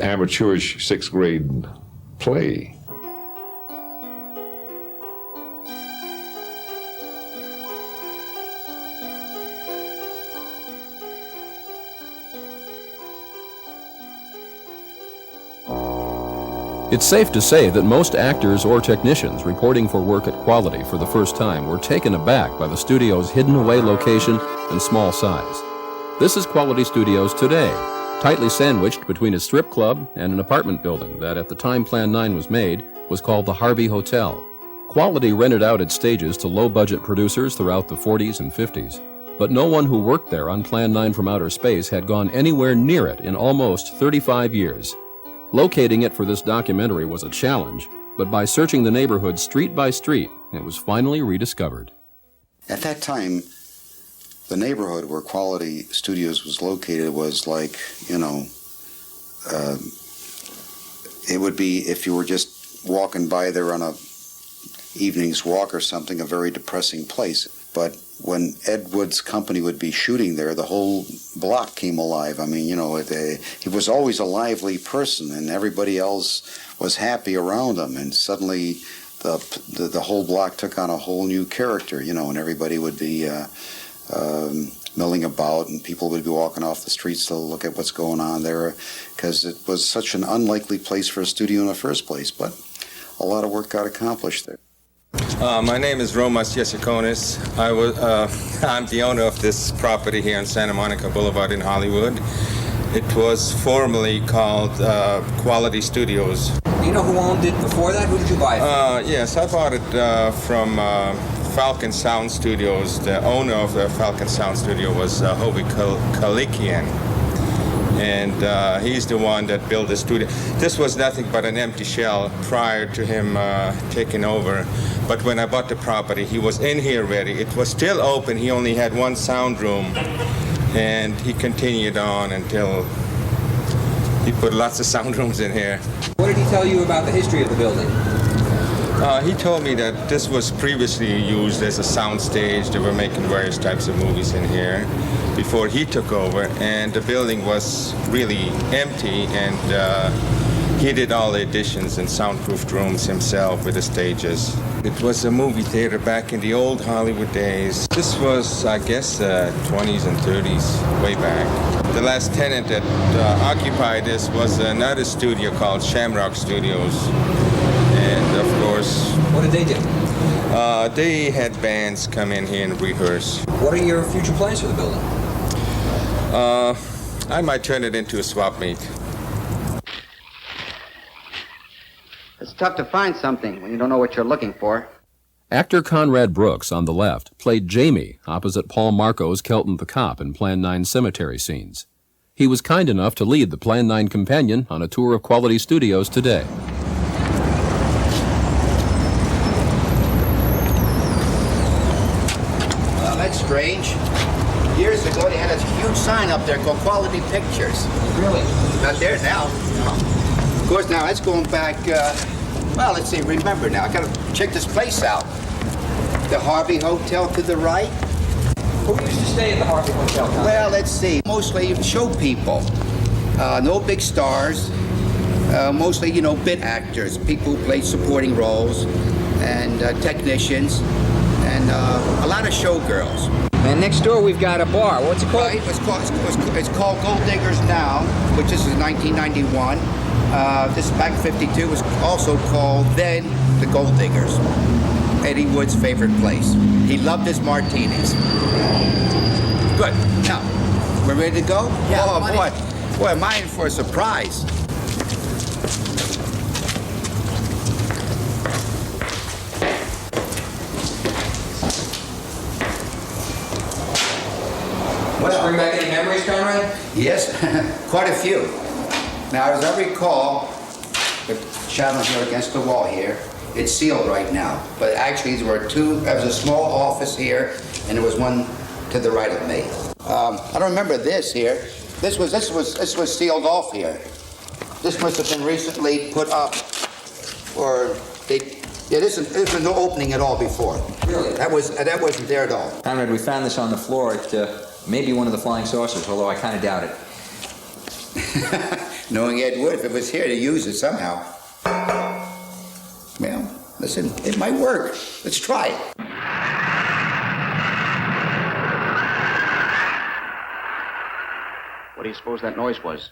T: amateurish sixth grade play.
B: It's safe to say that most actors or technicians reporting for work at Quality for the first time were taken aback by the studio's hidden-away location and small size. This is Quality Studios today, tightly sandwiched between a strip club and an apartment building that, at the time Plan 9 was made, was called the Harvey Hotel. Quality rented out its stages to low-budget producers throughout the 40s and 50s, but no one who worked there on Plan 9 from Outer Space had gone anywhere near it in almost 35 years. Locating it for this documentary was a challenge, but by searching the neighborhood street by street, it was finally rediscovered.
G: At that time, the neighborhood where Quality Studios was located was like, you know, it would be, if you were just walking by there on a evening's walk or something, a very depressing place. But when Ed Wood's company would be shooting there, the whole block came alive. I mean, you know, he was always a lively person, and everybody else was happy around him. And suddenly, the whole block took on a whole new character, you know, and everybody would be milling about, and people would be walking off the streets to look at what's going on there, because it was such an unlikely place for a studio in the first place. But a lot of work got accomplished there.
I: My name is Romas Yasikonis. I'm the owner of this property here on Santa Monica Boulevard in Hollywood. It was formerly called Quality Studios.
F: Do you know who owned it before that? Who did you buy it from?
I: Yes, I bought it from Falcon Sound Studios. The owner of the Falcon Sound Studio was Hovey Kalikian. And he's the one that built the studio. This was nothing but an empty shell prior to him taking over. But when I bought the property, he was in here ready. It was still open. He only had one sound room. And he continued on until he put lots of sound rooms in here.
F: What did he tell you about the history of the building?
I: He told me that this was previously used as a sound stage. They were making various types of movies in here before he took over, and the building was really empty, and he did all the additions and soundproofed rooms himself with the stages. It was a movie theater back in the old Hollywood days. This was, I guess, 20s and 30s, way back. The last tenant that occupied this was another studio called Shamrock Studios. And of course...
F: What did they do?
I: They had bands come in here and rehearse.
F: What are your future plans for the building?
I: I might turn it into a swap meet.
L: tough to find something when you don't know what you're looking for.
B: Actor Conrad Brooks, on the left, played Jamie opposite Paul Marco's Kelton the Cop in Plan 9 cemetery scenes. He was kind enough to lead the Plan 9 companion on a tour of Quality Studios today.
E: Well, that's strange. Years ago, they had a huge sign up there called Quality Pictures. Really? Not there now. No. Of course, now that's going back, well, let's see, remember now. I gotta check this place out. The Harvey Hotel to the right.
F: Who used to stay at the Harvey Hotel?
E: Well, let's see. Mostly show people. No big stars. Mostly, you know, bit actors, people who play supporting roles, and technicians, and a lot of showgirls.
F: And next door we've got a bar. What's it called?
E: It's called Gold Diggers now, which this is 1991. This is back in 52. Was also called then the Gold Diggers. Eddie Wood's favorite place. He loved his martinis. Good. Now, we're ready to go?
F: Yeah.
E: Oh boy, am I in for a surprise?
F: Let's bring back any memories, Conrad?
E: Yes, quite a few. Now, as I recall, the shadow here against the wall here, it's sealed right now. But actually, there were two. There was a small office here, and there was one to the right of me. I don't remember this here. This was sealed off here. This must have been recently put up, or there's no opening at all before.
F: Really?
E: That wasn't there at all.
F: Conrad, we found this on the floor. It may be one of the flying saucers, although I kind of doubt it.
E: Knowing Ed Wood, if it was here to use it somehow. Well, listen, it might work. Let's try it.
L: What do you suppose that noise was?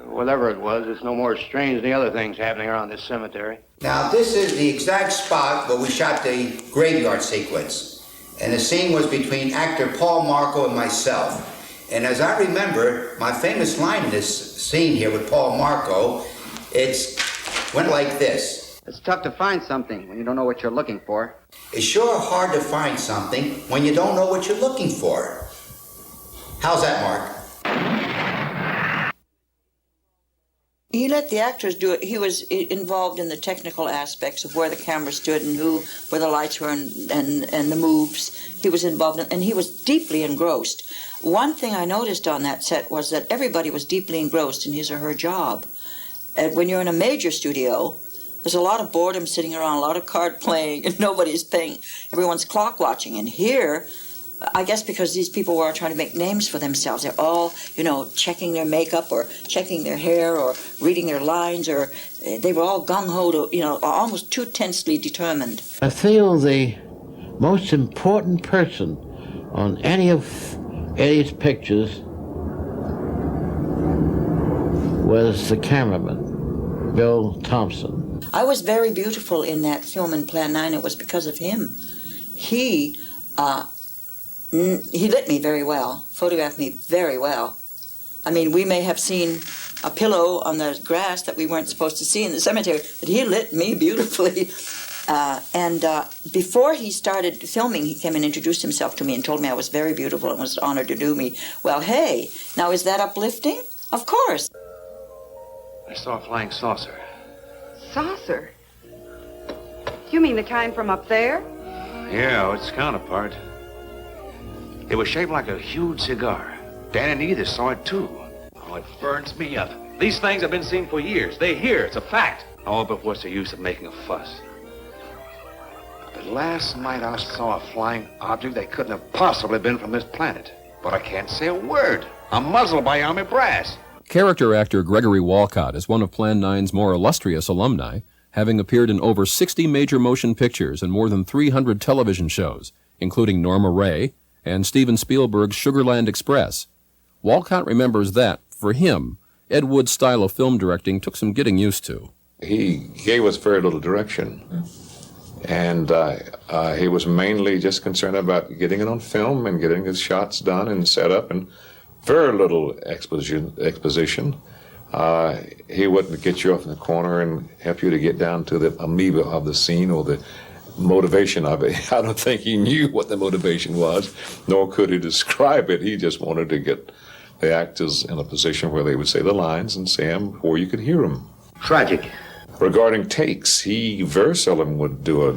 L: Whatever it was, it's no more strange than the other things happening around this cemetery.
E: Now, this is the exact spot where we shot the graveyard sequence. And the scene was between actor Paul Marco and myself. And as I remember, my famous line in this scene here with Paul Marco, went like this.
L: It's tough to find something when you don't know what you're looking for.
E: It's sure hard to find something when you don't know what you're looking for. How's that, Mark?
V: He let the actors do it. He was involved in the technical aspects of where the camera stood and where the lights were and the moves. He was involved in, and he was deeply engrossed. One thing I noticed on that set was that everybody was deeply engrossed in his or her job. And when you're in a major studio, there's a lot of boredom sitting around, a lot of card playing, and nobody's paying. Everyone's clock watching. And here, I guess because these people were trying to make names for themselves, they're all, checking their makeup or checking their hair or reading their lines, or they were all gung-ho to, almost too tensely determined.
P: I feel the most important person on any of Eddie's pictures was the cameraman, Bill Thompson.
V: I was very beautiful in that film in Plan 9. It was because of him. He lit me very well, photographed me very well. I mean, we may have seen a pillow on the grass that we weren't supposed to see in the cemetery, but he lit me beautifully. Before he started filming, he came and introduced himself to me and told me I was very beautiful and was honored to do me. Well, hey, now is that uplifting? Of course.
L: I saw a flying saucer.
Q: Saucer? You mean the kind from up there?
L: Yeah, its counterpart. It was shaped like a huge cigar. Dan and Edith saw it too. Oh, it burns me up. These things have been seen for years. They're here. It's a fact. Oh, but what's the use of making a fuss? But last night I saw a flying object that couldn't have possibly been from this planet. But I can't say a word. I'm muzzled by army brass.
B: Character actor Gregory Walcott is one of Plan 9's more illustrious alumni, having appeared in over 60 major motion pictures and more than 300 television shows, including Norma Ray and Steven Spielberg's Sugarland Express. Walcott remembers that, for him, Ed Wood's style of film directing took some getting used to.
T: He gave us very little direction. And he was mainly just concerned about getting it on film and getting his shots done and set up, and very little exposition. He wouldn't get you off in the corner and help you to get down to the amoeba of the scene or the motivation of it. I don't think he knew what the motivation was, nor could he describe it. He just wanted to get the actors in a position where they would say the lines and say them where you could hear them.
L: Tragic.
T: Regarding takes, he very seldom would do a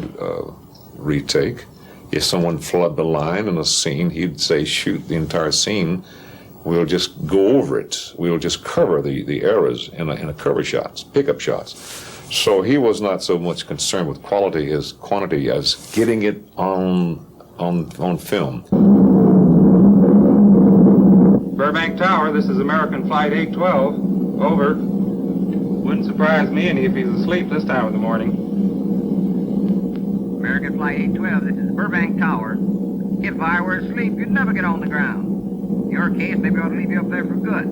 T: retake. If someone flooded the line in a scene, he'd say, shoot the entire scene. We'll just go over it. We'll just cover the errors in a cover shots, pickup shots. So he was not so much concerned with quality as quantity, as getting it on film.
N: Burbank Tower, this is American Flight 812. Over. Wouldn't surprise me any if he's asleep this time of the morning.
O: American Flight 812, this is Burbank Tower. If I were asleep, you'd never get on the ground. In your case, maybe I ought to leave you up there for good.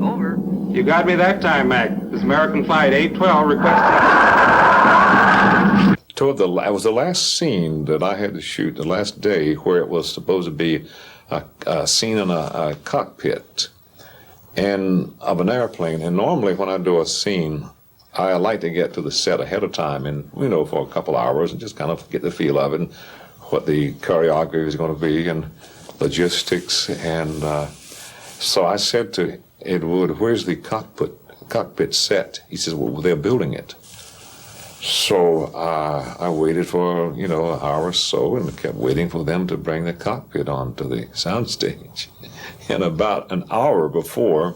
O: Over.
N: You got me that time, Mac. This is American Flight 812 requesting...
T: It was the last scene that I had to shoot, the last day, where it was supposed to be a scene in a cockpit and of an airplane. And normally when I do a scene, I like to get to the set ahead of time and, for a couple hours and just kind of get the feel of it and what the choreography is going to be and logistics. And so I said to Ed Wood, where's the cockpit set? He says, well, they're building it. So I waited for, an hour or so and kept waiting for them to bring the cockpit onto the soundstage. And about an hour before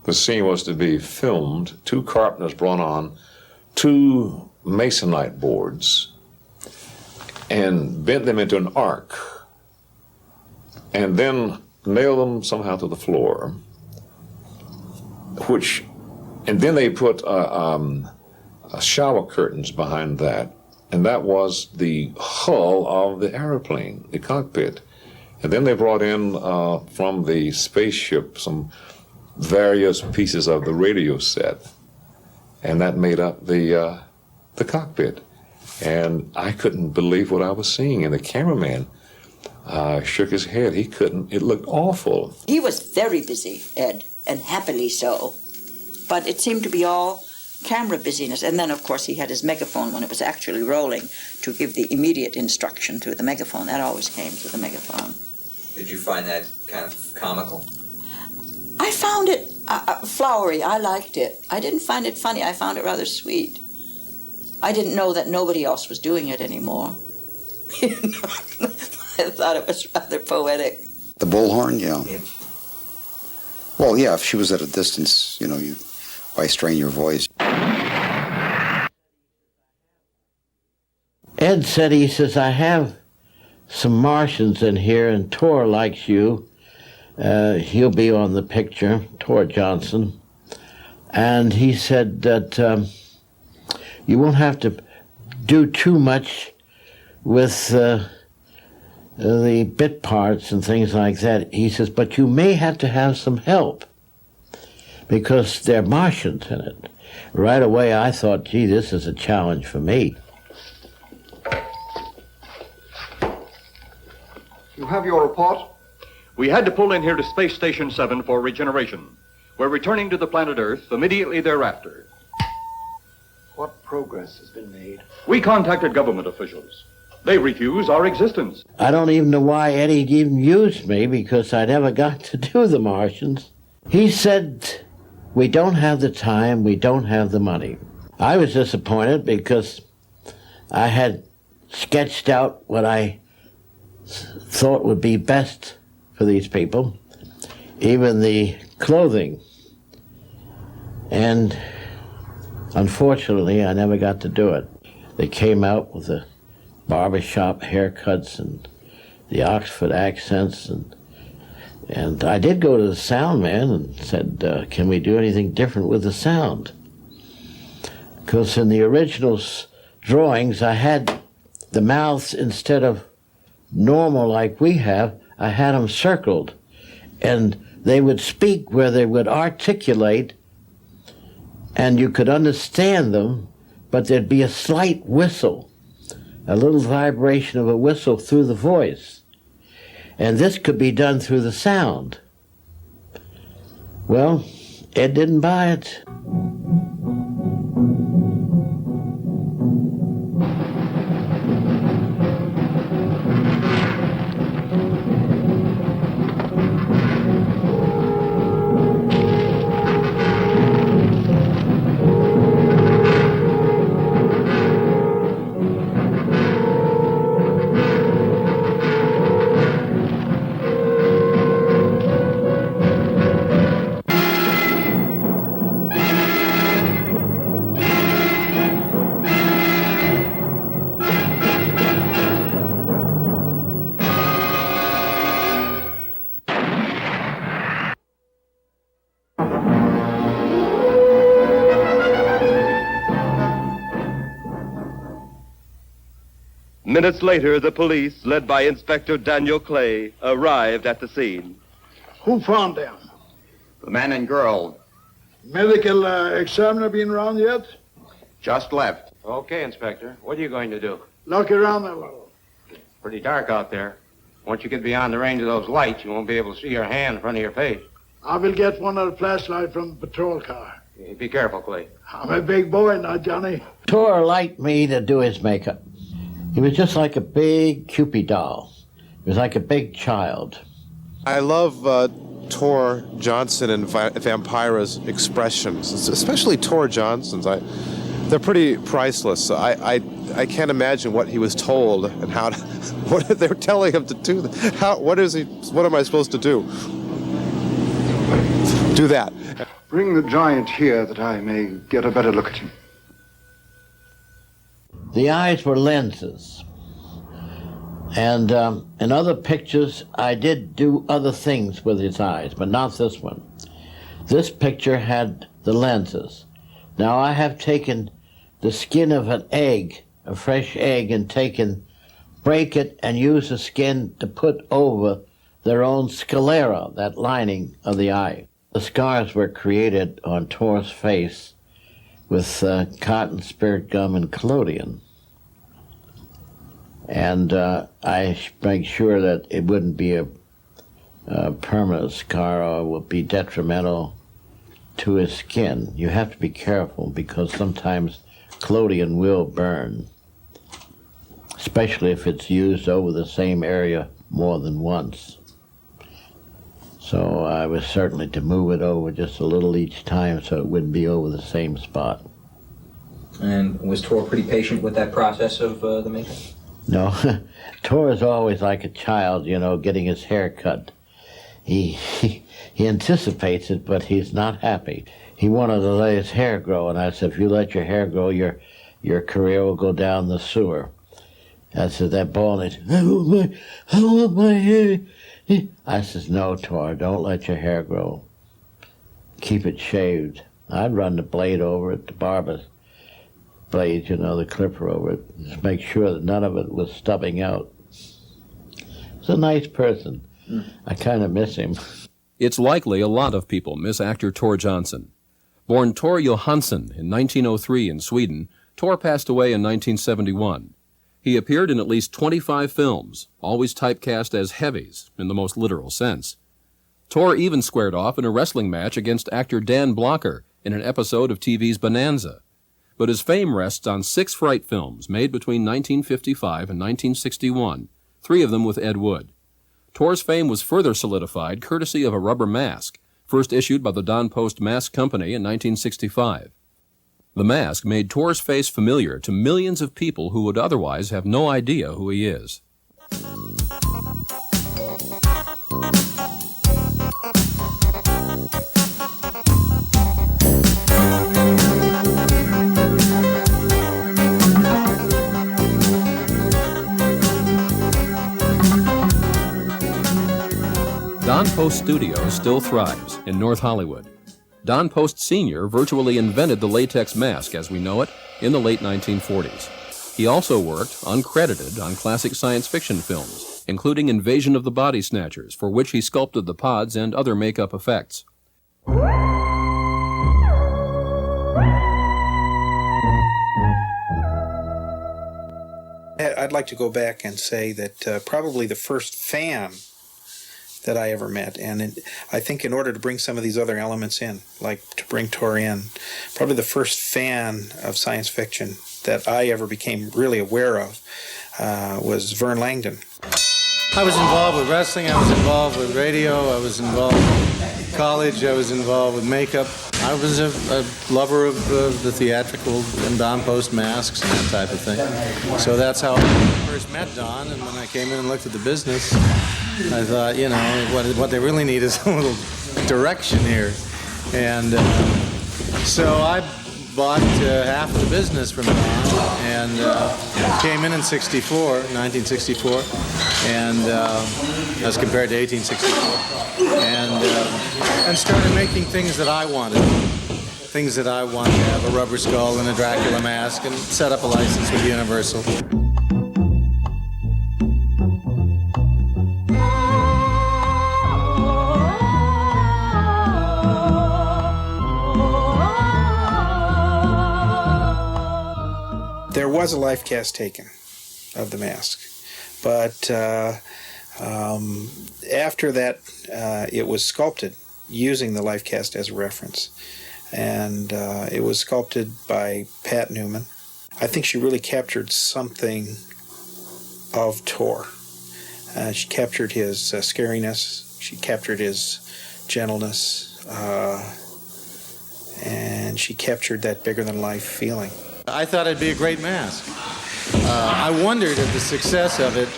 T: the scene was to be filmed, 2 carpenters brought on 2 masonite boards and bent them into an arc and then nailed them somehow to the floor, and then they put shower curtains behind that, and that was the hull of the airplane, the cockpit. And then they brought in from the spaceship some various pieces of the radio set, and that made up the cockpit. And I couldn't believe what I was seeing, and the cameraman shook his head. He couldn't. It looked awful.
V: He was very busy, Ed, and happily so. But it seemed to be all camera busyness. And then, of course, he had his megaphone when it was actually rolling to give the immediate instruction through the megaphone. That always came through the megaphone.
F: Did you find that kind of comical?
V: I found it flowery. I liked it. I didn't find it funny. I found it rather sweet. I didn't know that nobody else was doing it anymore. I thought it was rather poetic.
G: The bullhorn, yeah. Well, yeah, if she was at a distance, why strain your voice?
P: Ed said, he says, I have some Martians in here, and Tor likes you. He'll be on the picture, Tor Johnson. And he said that you won't have to do too much with the bit parts and things like that. He says, but you may have to have some help because there are Martians in it. Right away, I thought, gee, this is a challenge for me.
R: You have your report?
U: We had to pull in here to Space Station 7 for regeneration. We're returning to the planet Earth immediately thereafter.
R: What progress has been made?
U: We contacted government officials. They refuse our existence.
P: I don't even know why Eddie even used me, because I never got to do the Martians. He said, we don't have the time, we don't have the money. I was disappointed because I had sketched out what I thought would be best for these people, even the clothing. And unfortunately, I never got to do it. They came out with the barbershop haircuts and the Oxford accents, and I did go to the sound man and said, can we do anything different with the sound? Because in the original drawings, I had the mouths, instead of normal like we have, I had them circled, and they would speak where they would articulate, and you could understand them, but there'd be a slight whistle, a little vibration of a whistle through the voice. And this could be done through the sound. Well, Ed didn't buy it.
A: Minutes later, the police, led by Inspector Daniel Clay, arrived at the scene.
C: Who found them?
M: The man and girl.
C: Medical examiner been around yet?
M: Just left.
L: Okay, Inspector. What are you going to do?
C: Look around a little.
L: Pretty dark out there. Once you get beyond the range of those lights, you won't be able to see your hand in front of your face.
C: I will get one of the flashlights from the patrol car.
L: Be careful, Clay.
C: I'm a big boy now, Johnny.
P: Tor liked me to do his makeup. He was just like a big Cupid doll. He was like a big child.
X: I love Tor Johnson and Vampira's expressions, especially Tor Johnson's. They're pretty priceless. I can't imagine what he was told and how to, what they're telling him to do. What am I supposed to do? Do that.
R: Bring the giant here that I may get a better look at him.
P: The eyes were lenses. And in other pictures, I did do other things with his eyes, but not this one. This picture had the lenses. Now I have taken the skin of an egg, a fresh egg, and break it and use the skin to put over their own sclera, that lining of the eye. The scars were created on Tor's face with cotton, spirit gum, and collodion. And I make sure that it wouldn't be a permanent scar or would be detrimental to his skin. You have to be careful because sometimes collodion will burn, especially if it's used over the same area more than once. So I was certainly to move it over just a little each time so it wouldn't be over the same spot.
F: And was Tor pretty patient with that process of the makeup?
P: No, Tor is always like a child, getting his hair cut. He anticipates it, but he's not happy. He wanted to let his hair grow, and I said, if you let your hair grow, your career will go down the sewer. I said, that baldness, I want my hair. I says, no, Tor, don't let your hair grow. Keep it shaved. I'd run the blade over it, the barber's blade, the clipper over it, just make sure that none of it was stubbing out. He's a nice person. I kind of miss him.
B: It's likely a lot of people miss actor Tor Johnson. Born Tor Johansson in 1903 in Sweden, Tor passed away in 1971. He appeared in at least 25 films, always typecast as heavies in the most literal sense. Tor even squared off in a wrestling match against actor Dan Blocker in an episode of TV's Bonanza. But his fame rests on 6 fright films made between 1955 and 1961, 3 of them with Ed Wood. Tor's fame was further solidified courtesy of a rubber mask, first issued by the Don Post Mask Company in 1965. The mask made Tor's face familiar to millions of people who would otherwise have no idea who he is. Don Post Studios still thrives in North Hollywood. Don Post Sr. virtually invented the latex mask as we know it in the late 1940s. He also worked, uncredited, on classic science fiction films, including Invasion of the Body Snatchers, for which he sculpted the pods and other makeup effects.
Y: I'd like to go back and say that probably the first fan
D: that I ever met. And I think in order to bring some of these other elements in, like to bring Tor in, probably the first fan of science fiction that I ever became really aware of was Vern Langdon.
H: I was involved with wrestling, I was involved with radio, I was involved with college, I was involved with makeup. I was a lover of the theatrical and Don Post masks and that type of thing. So that's how I first met Don, and when I came in and looked at the business, I thought, you know, what they really need is a little direction here. And so I bought half of the business from Don and came in 1964, and as compared to 1864, and started making things that I wanted. Things that I wanted to have, a rubber skull and a Dracula mask, and set up a license with Universal.
D: There was a life cast taken of the mask, but after that it was sculpted using the life cast as a reference, and it was sculpted by Pat Newman. I think she really captured something of Tor. She captured his scariness, she captured his gentleness, and she captured that bigger-than-life feeling.
H: I thought it'd be a great mask. I wondered at the success of it,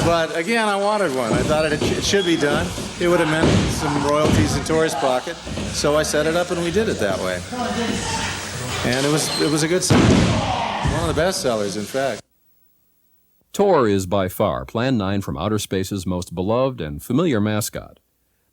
H: but again, I wanted one. I thought it should be done. It would have meant some royalties in Tor's pocket, so I set it up and we did it that way. And it was a good seller. One of the best sellers, in fact.
B: Tor is by far Plan 9 from Outer Space's most beloved and familiar mascot.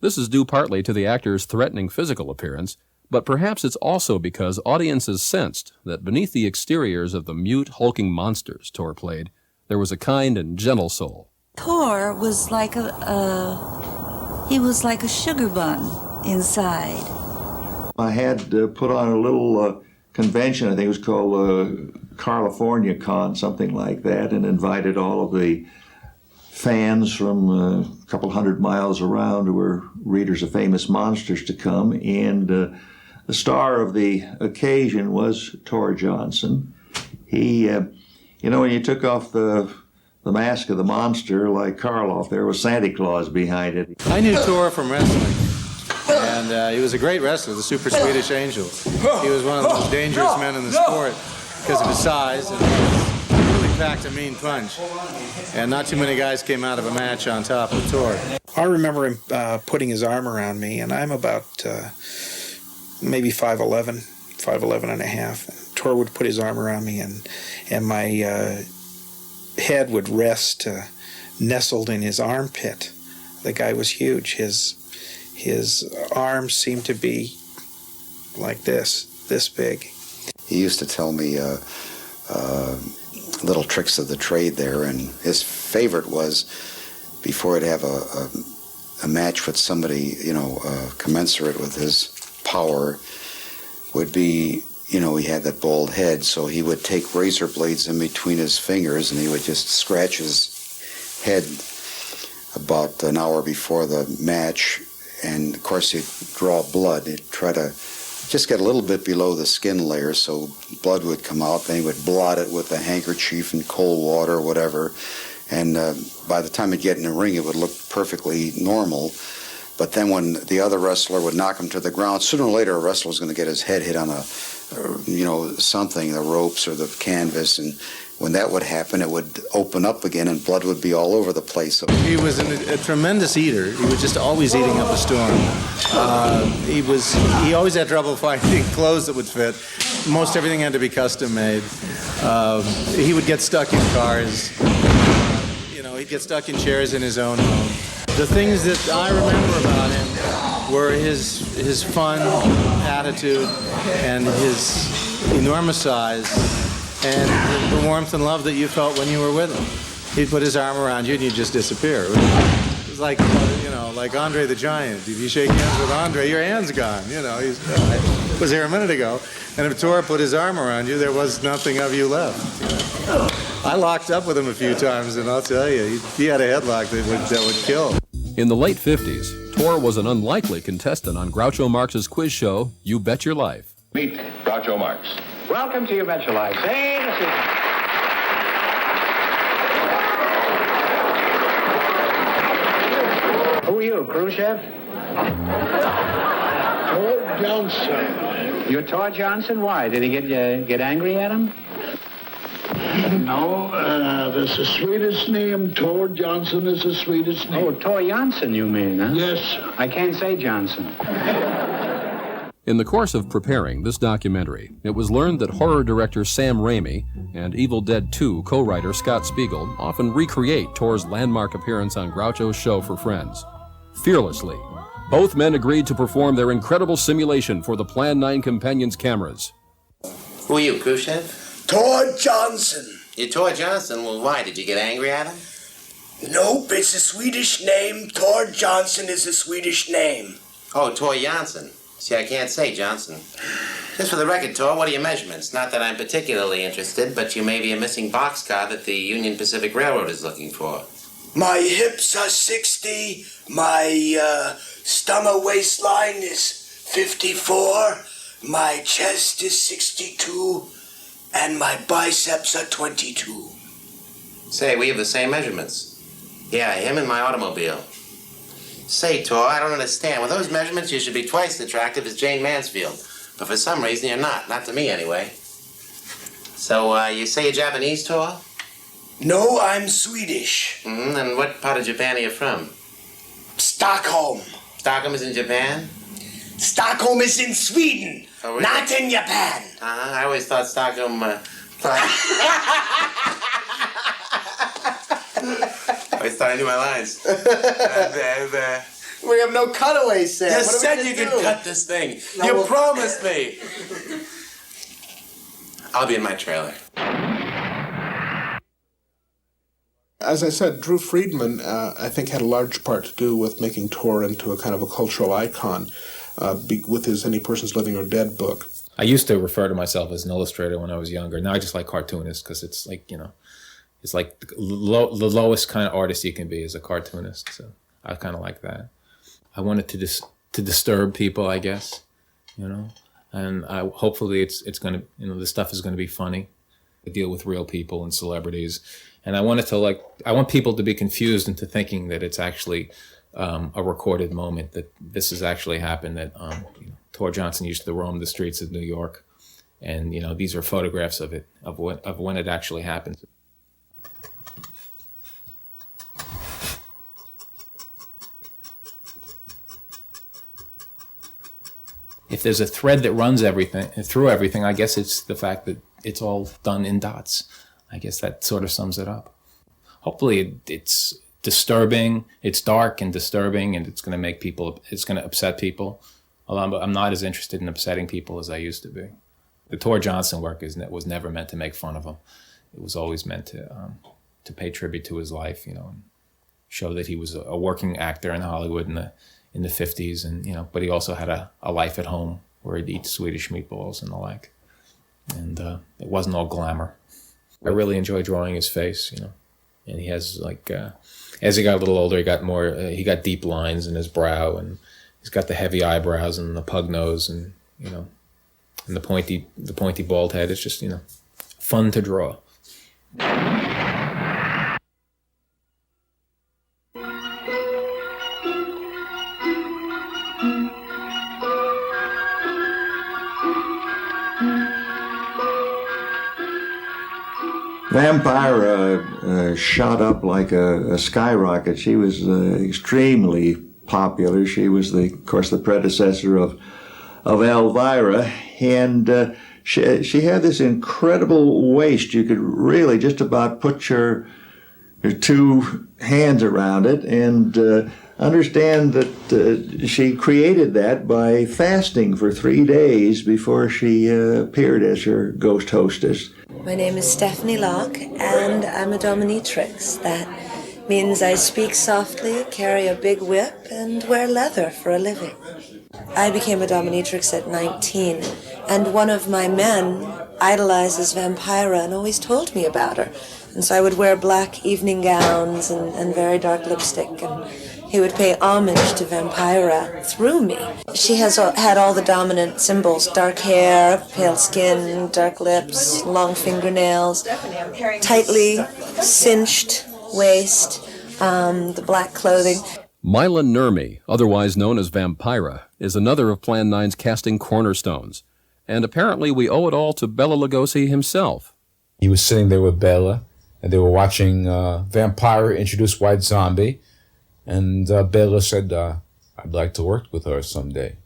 B: This is due partly to the actor's threatening physical appearance, but perhaps it's also because audiences sensed that beneath the exteriors of the mute, hulking monsters Tor played, there was a kind and gentle soul.
J: Tor was like he was like a sugar bun inside.
K: I had put on a little convention, I think it was called California Con, something like that, and invited all of the fans from a couple hundred miles around who were readers of famous monsters to come, and the star of the occasion was Tor Johnson. He, you know, when you took off the mask of the monster like Karloff, there was Santa Claus behind it.
H: I knew Tor from wrestling, and he was a great wrestler, the Super Swedish Angel. He was one of the most dangerous men in the sport because of his size, and he really packed a mean punch. And not too many guys came out of a match on top of Tor.
D: I remember him putting his arm around me, and I'm about maybe 5'11 and a half. And Tor would put his arm around me, and my head would rest nestled in his armpit. The guy was huge. His arms seemed to be like this big.
G: He used to tell me little tricks of the trade there, and his favorite was, before he'd have a match with somebody, you know, commensurate with his power, would be, you know, he had that bald head, so he would take razor blades in between his fingers and he would just scratch his head about an hour before the match, and of course he'd draw blood. He'd try to just get a little bit below the skin layer so blood would come out, then he would blot it with a handkerchief in cold water or whatever, and by the time he'd get in the ring it would look perfectly normal. But then when the other wrestler would knock him to the ground, sooner or later a wrestler was going to get his head hit on something, the ropes or the canvas, and when that would happen, it would open up again and blood would be all over the place.
H: He was a tremendous eater. He was just always eating up a storm. He always had trouble finding clothes that would fit. Most everything had to be custom made. He would get stuck in cars. He'd get stuck in chairs in his own home. The things that I remember about him were his fun attitude and his enormous size and the warmth and love that you felt when you were with him. He'd put his arm around you and you'd just disappear. It was like, like Andre the Giant. If you shake hands with Andre, your hand's gone. He was here a minute ago, and if Tor put his arm around you, there was nothing of you left. I locked up with him a few times, and I'll tell you, he had a headlock that would kill.
B: In the late 50s, Tor was an unlikely contestant on Groucho Marx's quiz show, You Bet Your Life.
U: Meet Groucho Marx.
E: Welcome to You Bet Your Life. Say the secret. Who are you, Khrushchev?
C: Tor Johnson.
E: You're Tor Johnson? Why? Did he get angry at him?
C: No, there's a Swedish name. Tor Johnson is a Swedish name.
E: Oh, Tor Johnson, you mean, huh?
C: Yes.
E: I can't say Johnson.
B: In the course of preparing this documentary, it was learned that horror director Sam Raimi and Evil Dead 2 co-writer Scott Spiegel often recreate Tor's landmark appearance on Groucho's show for Friends. Fearlessly, both men agreed to perform their incredible simulation for the Plan 9 Companions cameras.
I: Who are you, Khrushchev?
S: Tor Johnson.
I: You're Tor Johnson? Well, why? Did you get angry at him?
S: Nope, it's a Swedish name. Tor Johnson is a Swedish name.
I: Oh, Tor Johnson. See, I can't say Johnson. Just for the record, Tor, what are your measurements? Not that I'm particularly interested, but you may be a missing boxcar that the Union Pacific Railroad is looking for.
S: My hips are 60. My stomach waistline is 54. My chest is 62. And my biceps are 22.
I: Say, we have the same measurements. Yeah, him and my automobile. Say, Tor, I don't understand. With those measurements, you should be twice as attractive as Jane Mansfield. But for some reason, you're not. Not to me, anyway. So, you say you're Japanese, Tor?
S: No, I'm Swedish.
I: And what part of Japan are you from?
S: Stockholm.
I: Stockholm is in Japan?
S: Stockholm is in Sweden,
I: oh, really?
S: not in Japan.
I: I always thought Stockholm... I always thought I knew my lines.
S: We have no cutaways, Sam.
I: You said you could cut this thing.
S: No,
I: you
S: we'll...
I: promised me. I'll be in my trailer.
X: As I said, Drew Friedman, I think, had a large part to do with making Tor into a kind of a cultural icon with his Any Persons Living or Dead book.
W: I used to refer to myself as an illustrator when I was younger. Now I just like cartoonist because it's like, it's like the lowest kind of artist you can be is a cartoonist. So I kind of like that. I wanted to disturb people, I guess, and hopefully it's going to, this stuff is going to be funny. I deal with real people and celebrities. And I want people to be confused into thinking that it's actually a recorded moment, that this has actually happened, that Tor Johnson used to roam the streets of New York. And, these are photographs of it, of when it actually happened. If there's a thread that runs through everything, I guess it's the fact that it's all done in dots. I guess that sort of sums it up. Hopefully it's disturbing, it's dark and disturbing, and it's going to upset people. Although I'm not as interested in upsetting people as I used to be. The Tor Johnson work was never meant to make fun of him. It was always meant to pay tribute to his life, and show that he was a working actor in Hollywood in the 50s, and but he also had a life at home where he'd eat Swedish meatballs and the like. And it wasn't all glamour. I really enjoy drawing his face, and he has as he got a little older, he got deep lines in his brow, and he's got the heavy eyebrows and the pug nose, and and the pointy bald head. It's just fun to draw.
K: Vampira shot up like a skyrocket. She was extremely popular. She was, of course, the predecessor of Elvira, and she had this incredible waist. You could really just about put your two hands around it, and understand that she created that by fasting for 3 days before she appeared as her ghost hostess.
Y: My name is Stephanie Locke, and I'm a dominatrix. That means I speak softly, carry a big whip, and wear leather for a living. I became a dominatrix at 19, and one of my men idolizes Vampira and always told me about her. And so I would wear black evening gowns and very dark lipstick, and He would pay homage to Vampira through me. She has had all the dominant symbols: dark hair, pale skin, dark lips, long fingernails, tightly cinched waist, the black clothing.
B: Mila Nurmi, otherwise known as Vampira, is another of Plan 9's casting cornerstones. And apparently we owe it all to Bela Lugosi himself.
N: He was sitting there with Bela, and they were watching Vampira introduce White Zombie, and Bela said, I'd like to work with her someday.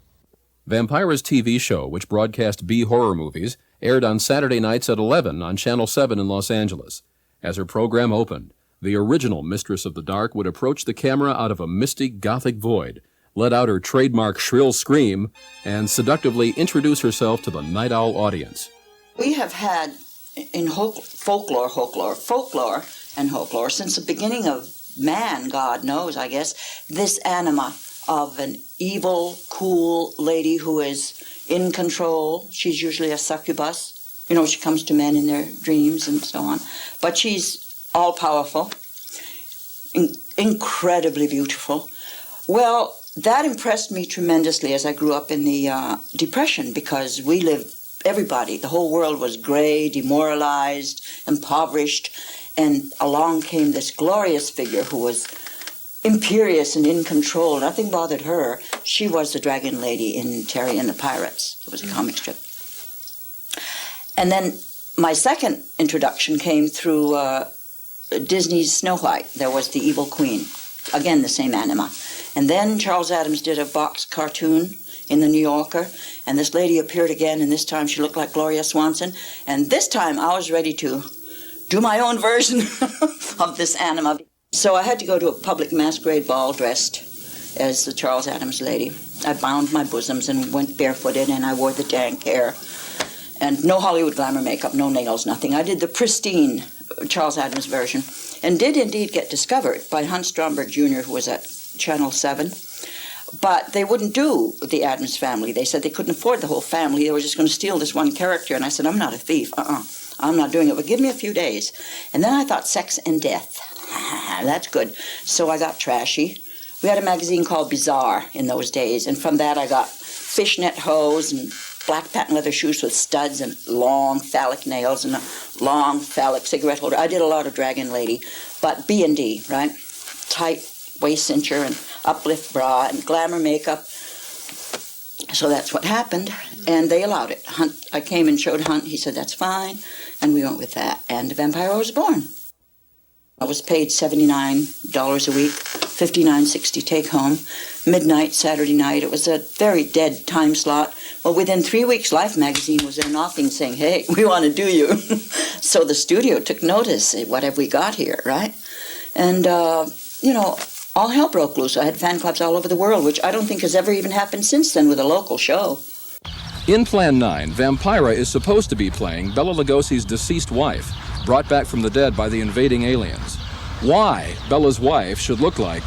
B: Vampira's TV show, which broadcast B-horror movies, aired on Saturday nights at 11 on Channel 7 in Los Angeles. As her program opened, the original Mistress of the Dark would approach the camera out of a misty Gothic void, let out her trademark shrill scream, and seductively introduce herself to the Night Owl audience.
O: We have had in folklore, since the beginning of man, God knows, I guess, this anima of an evil, cool lady who is in control. She's usually a succubus. You know, she comes to men in their dreams and so on. But she's all-powerful, incredibly beautiful. Well, that impressed me tremendously as I grew up in the Depression, because we lived, everybody, the whole world was gray, demoralized, impoverished, and along came this glorious figure who was imperious and in control. Nothing bothered her. She was the dragon lady in Terry and the Pirates. It was a comic strip. And then my second introduction came through Disney's Snow White. There was the evil queen. Again, the same anima. And then Charles Addams did a box cartoon in the New Yorker, and this lady appeared again, and this time she looked like Gloria Swanson. And this time I was ready to do my own version of this anima. So I had to go to a public masquerade ball dressed as the Charles Addams lady. I bound my bosoms and went barefooted, and I wore the dank hair. And no Hollywood glamour makeup, no nails, nothing. I did the pristine Charles Addams version, and did indeed get discovered by Hunt Stromberg Jr., who was at Channel 7. But they wouldn't do the Addams family. They said they couldn't afford the whole family. They were just going to steal this one character. And I said, I'm not a thief. I'm not doing it. But give me a few days. And then I thought, sex and death. That's good. So I got trashy. We had a magazine called Bizarre in those days. And from that I got fishnet hose and black patent leather shoes with studs and long phallic nails and a long phallic cigarette holder. I did a lot of Dragon Lady, but B&D, right? Tight waist cincher and uplift bra and glamour makeup. So that's what happened, and they allowed it. Hunt, I came and showed Hunt. He said, that's fine, and we went with that. And Vampira was born. I was paid $79 a week, $59.60 take home, midnight Saturday night. It was a very dead time slot. Well, within 3 weeks, Life magazine was there knocking, saying, hey, we want to do you. So the studio took notice. What have we got here, right? And, you know, all hell broke loose. I had fan clubs all over the world, which I don't think has ever even happened since then with a local show.
B: In Plan 9, Vampira is supposed to be playing Bela Lugosi's deceased wife, brought back from the dead by the invading aliens. Why Bela's wife should look like,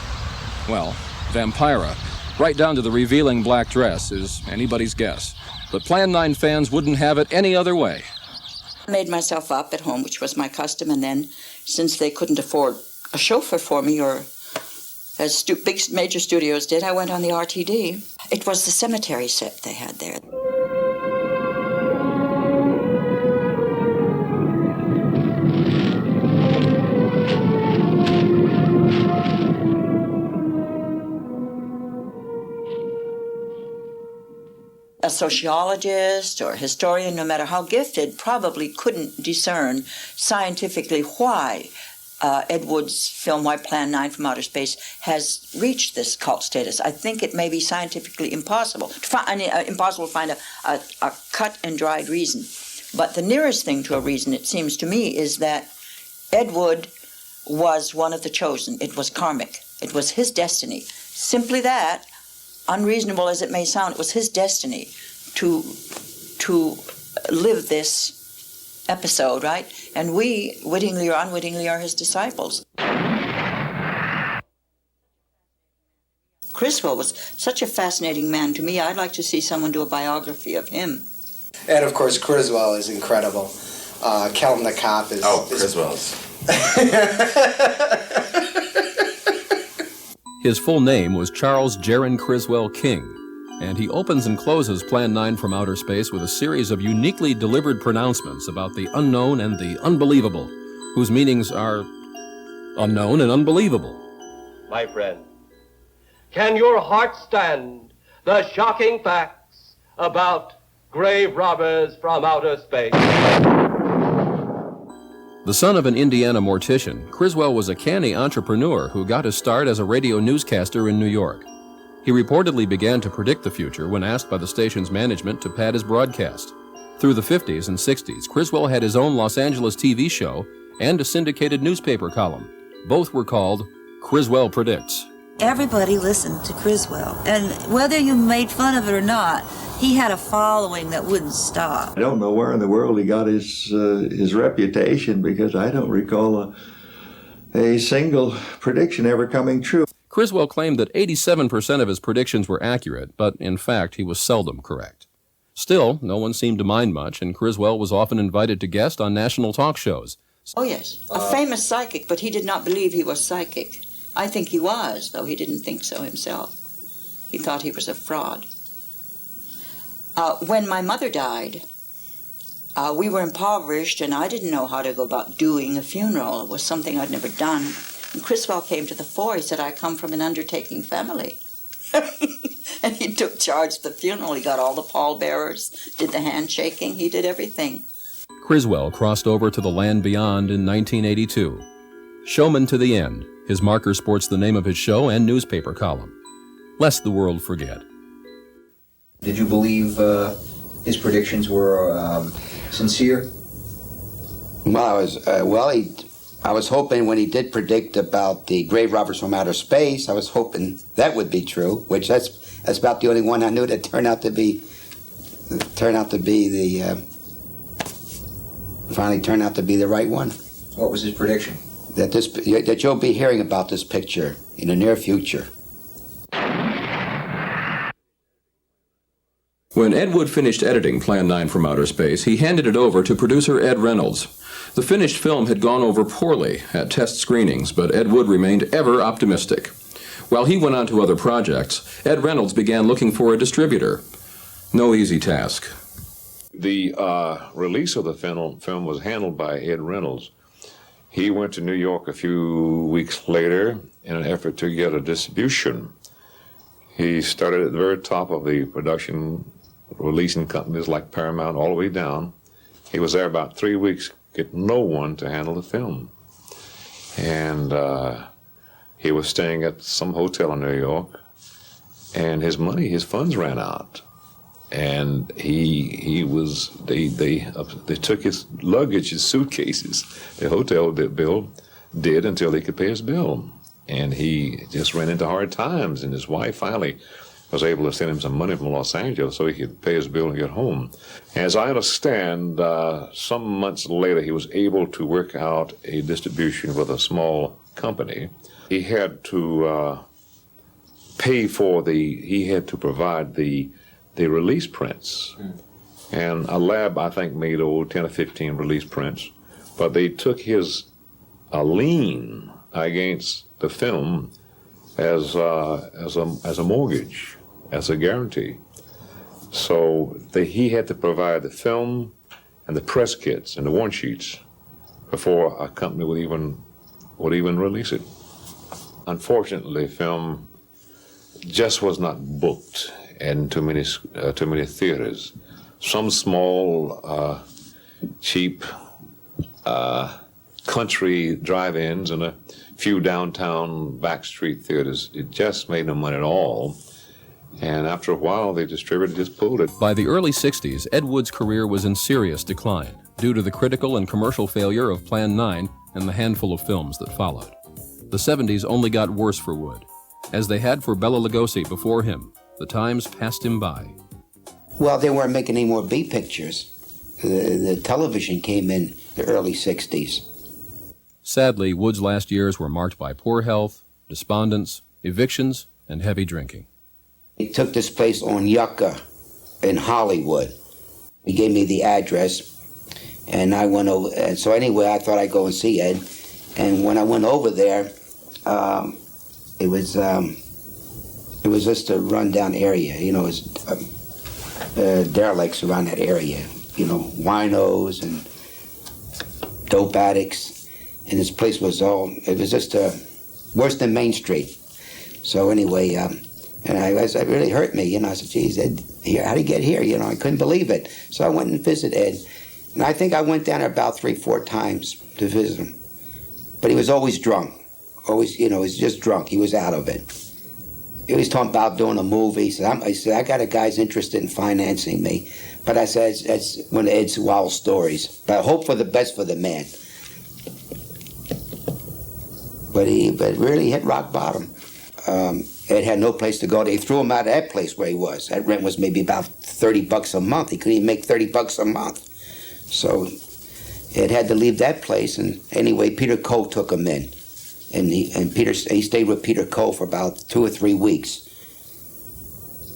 B: well, Vampira, right down to the revealing black dress, is anybody's guess. But Plan 9 fans wouldn't have it any other way.
O: I made myself up at home, which was my custom, and then, since they couldn't afford a chauffeur for me, or as big major studios did, I went on the RTD. It was the cemetery set they had there. A sociologist or historian, no matter how gifted, probably couldn't discern scientifically why Ed Wood's film White Plan 9 from Outer Space has reached this cult status. I think it may be scientifically impossible to find a cut and dried reason. But the nearest thing to a reason, it seems to me, is that Ed Wood was one of the chosen. It was karmic. It was his destiny. Simply that, unreasonable as it may sound, it was his destiny to live this episode, right? And we, wittingly or unwittingly, are his disciples. Criswell was such a fascinating man to me. I'd like to see someone do a biography of him.
Q: And of course, Criswell is incredible. Kelton the Cop is... Oh,
I: Criswell's.
B: His full name was Charles Jaron Criswell King, and he opens and closes Plan 9 from Outer Space with a series of uniquely delivered pronouncements about the unknown and the unbelievable, whose meanings are unknown and unbelievable.
A: My friend, can your heart stand the shocking facts about grave robbers from outer space?
B: The son of an Indiana mortician, Criswell was a canny entrepreneur who got his start as a radio newscaster in New York. He reportedly began to predict the future when asked by the station's management to pad his broadcast. Through the 50s and 60s, Criswell had his own Los Angeles TV show and a syndicated newspaper column. Both were called Criswell Predicts.
J: Everybody listened to Criswell, and whether you made fun of it or not, he had a following that wouldn't stop.
K: I don't know where in the world he got his reputation, because I don't recall a single prediction ever coming true.
B: Criswell claimed that 87% of his predictions were accurate, but in fact he was seldom correct. Still, no one seemed to mind much, and Criswell was often invited to guest on national talk shows.
O: Oh, yes. A famous psychic, but he did not believe he was psychic. I think he was, though he didn't think so himself. He thought he was a fraud. When my mother died, we were impoverished, and I didn't know how to go about doing a funeral. It was something I'd never done. And Criswell came to the fore. He said, I come from an undertaking family. And he took charge of the funeral. He got all the pallbearers, did the handshaking, he did everything.
B: Criswell crossed over to the land beyond in 1982. Showman to the End. His marker sports the name of his show and newspaper column. Lest the world forget.
F: Did you believe his predictions were sincere?
G: Well, I was hoping when he did predict about the grave robbers from outer space, I was hoping that would be true, which that's about the only one I knew that turned out to be the right one.
F: What was his prediction?
G: That you'll be hearing about this picture in the near future.
B: When Ed Wood finished editing Plan 9 from Outer Space, he handed it over to producer Ed Reynolds. The finished film had gone over poorly at test screenings, but Ed Wood remained ever optimistic. While he went on to other projects, Ed Reynolds began looking for a distributor. No easy task.
L: The release of the film was handled by Ed Reynolds. He went to New York a few weeks later in an effort to get a distribution. He started at the very top of the production, releasing companies like Paramount all the way down. He was there about 3 weeks, getting no one to handle the film. And he was staying at some hotel in New York, and his funds ran out. And they took his luggage, his suitcases. The hotel bill did until they could pay his bill. And he just ran into hard times, and his wife finally was able to send him some money from Los Angeles so he could pay his bill and get home. As I understand, some months later he was able to work out a distribution with a small company. He had to provide the release prints. And a lab, I think, made 10 or 15 release prints, but they took his lien against the film as a mortgage, as a guarantee. So he had to provide the film and the press kits and the warrant sheets before a company would even release it. Unfortunately, film just was not booked in too many theaters. Some small, cheap country drive-ins and a few downtown backstreet theaters. It just made no money at all. And after a while, the distributor just pulled it.
B: By the early 60s, Ed Wood's career was in serious decline due to the critical and commercial failure of Plan 9 and the handful of films that followed. The 70s only got worse for Wood. As they had for Bela Lugosi before him, the times passed him by.
G: Well, they weren't making any more B pictures. The television came in the early 60s.
B: Sadly, Wood's last years were marked by poor health, despondence, evictions, and heavy drinking.
G: He took this place on Yucca in Hollywood. He gave me the address, and I went over. And so anyway, I thought I'd go and see Ed. And when I went over there,
M: it was just a rundown area. You know, it's derelicts around that area. You know, winos and dope addicts, and this place was it was just worse than Main Street. So anyway, and it really hurt me, you know. I said, geez, Ed, how'd he get here? You know, I couldn't believe it. So I went and visited Ed, and I think I went down there about 3-4 times to visit him. But he was always drunk, always, you know, he was just drunk. He was out of it. He was talking about doing a movie. He said, I got a guy's interested in financing me. But I said, that's one of Ed's wild stories. But I hope for the best for the man. But really hit rock bottom. Ed had no place to go. They threw him out of that place where he was. That rent was maybe about $30 a month. He couldn't even make $30 a month. So Ed had to leave that place. And anyway, Peter Coe took him in. And he stayed with Peter Coe for about 2 or 3 weeks.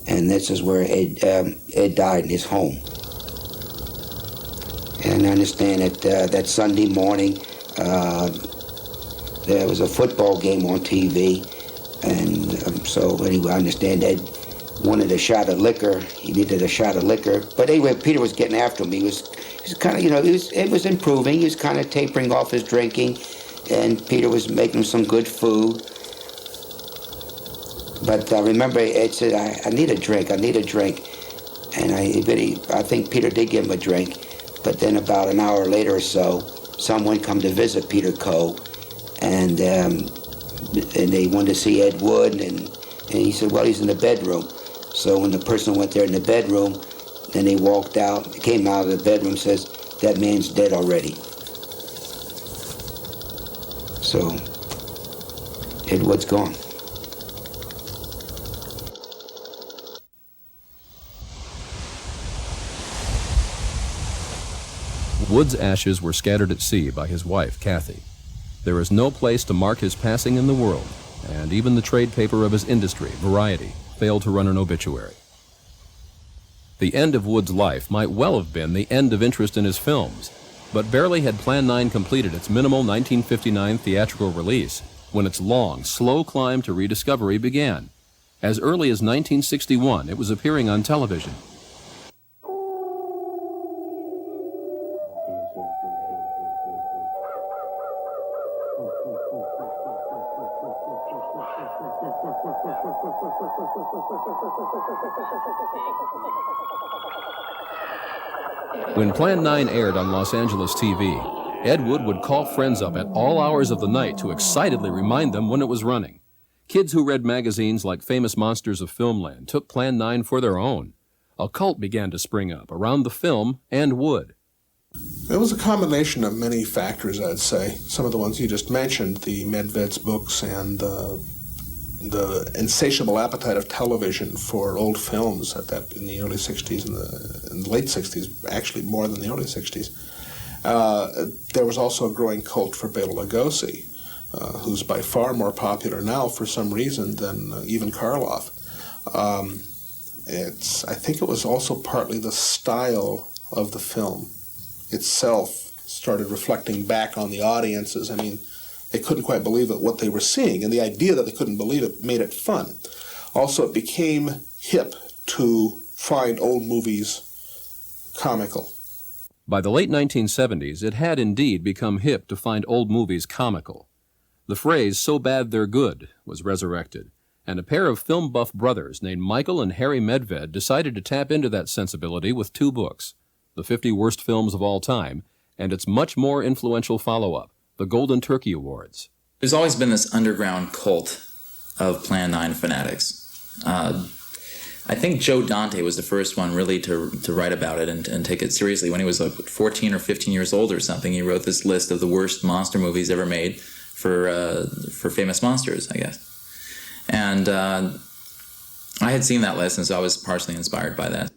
M: And this is where Ed died in his home. And I understand that that Sunday morning, there was a football game on TV. And so anyway, I understand Ed wanted a shot of liquor. He needed a shot of liquor. But anyway, Peter was getting after him. He was kind of, you know, Ed was improving. He was kind of tapering off his drinking. And Peter was making some good food. But I remember Ed said, I need a drink. And I think Peter did give him a drink. But then about an hour later or so, someone come to visit Peter Coe. And they wanted to see Ed Wood. And he said, well, he's in the bedroom. So when the person went there in the bedroom, then they walked out, came out of the bedroom, says, that man's dead already. So Ed Wood's gone.
B: Wood's ashes were scattered at sea by his wife, Kathy. There is no place to mark his passing in the world, and even the trade paper of his industry, Variety, failed to run an obituary. The end of Wood's life might well have been the end of interest in his films, but barely had Plan 9 completed its minimal 1959 theatrical release when its long, slow climb to rediscovery began. As early as 1961, it was appearing on television. When Plan 9 aired on Los Angeles TV, Ed Wood would call friends up at all hours of the night to excitedly remind them when it was running. Kids who read magazines like Famous Monsters of Filmland took Plan 9 for their own. A cult began to spring up around the film and Wood.
P: It was a combination of many factors, I'd say. Some of the ones you just mentioned, the Medved's books and the insatiable appetite of television for old films in the early 60s and the late 60s, actually more than the early 60s. There was also a growing cult for Bela Lugosi, who's by far more popular now for some reason than even Karloff. I think it was also partly the style of the film itself started reflecting back on the audiences. I mean, they couldn't quite believe it, what they were seeing, and the idea that they couldn't believe it made it fun. Also, it became hip to find old movies comical.
B: By the late 1970s, it had indeed become hip to find old movies comical. The phrase, "so bad they're good," was resurrected, and a pair of film buff brothers named Michael and Harry Medved decided to tap into that sensibility with 2 books, The 50 Worst Films of All Time, and its much more influential follow-up, the Golden Turkey Awards.
R: There's always been this underground cult of Plan 9 fanatics. I think Joe Dante was the first one really to write about it and take it seriously. When he was 14 or 15 years old or something, he wrote this list of the worst monster movies ever made for Famous Monsters, I guess. And I had seen that list, and so I was partially inspired by that.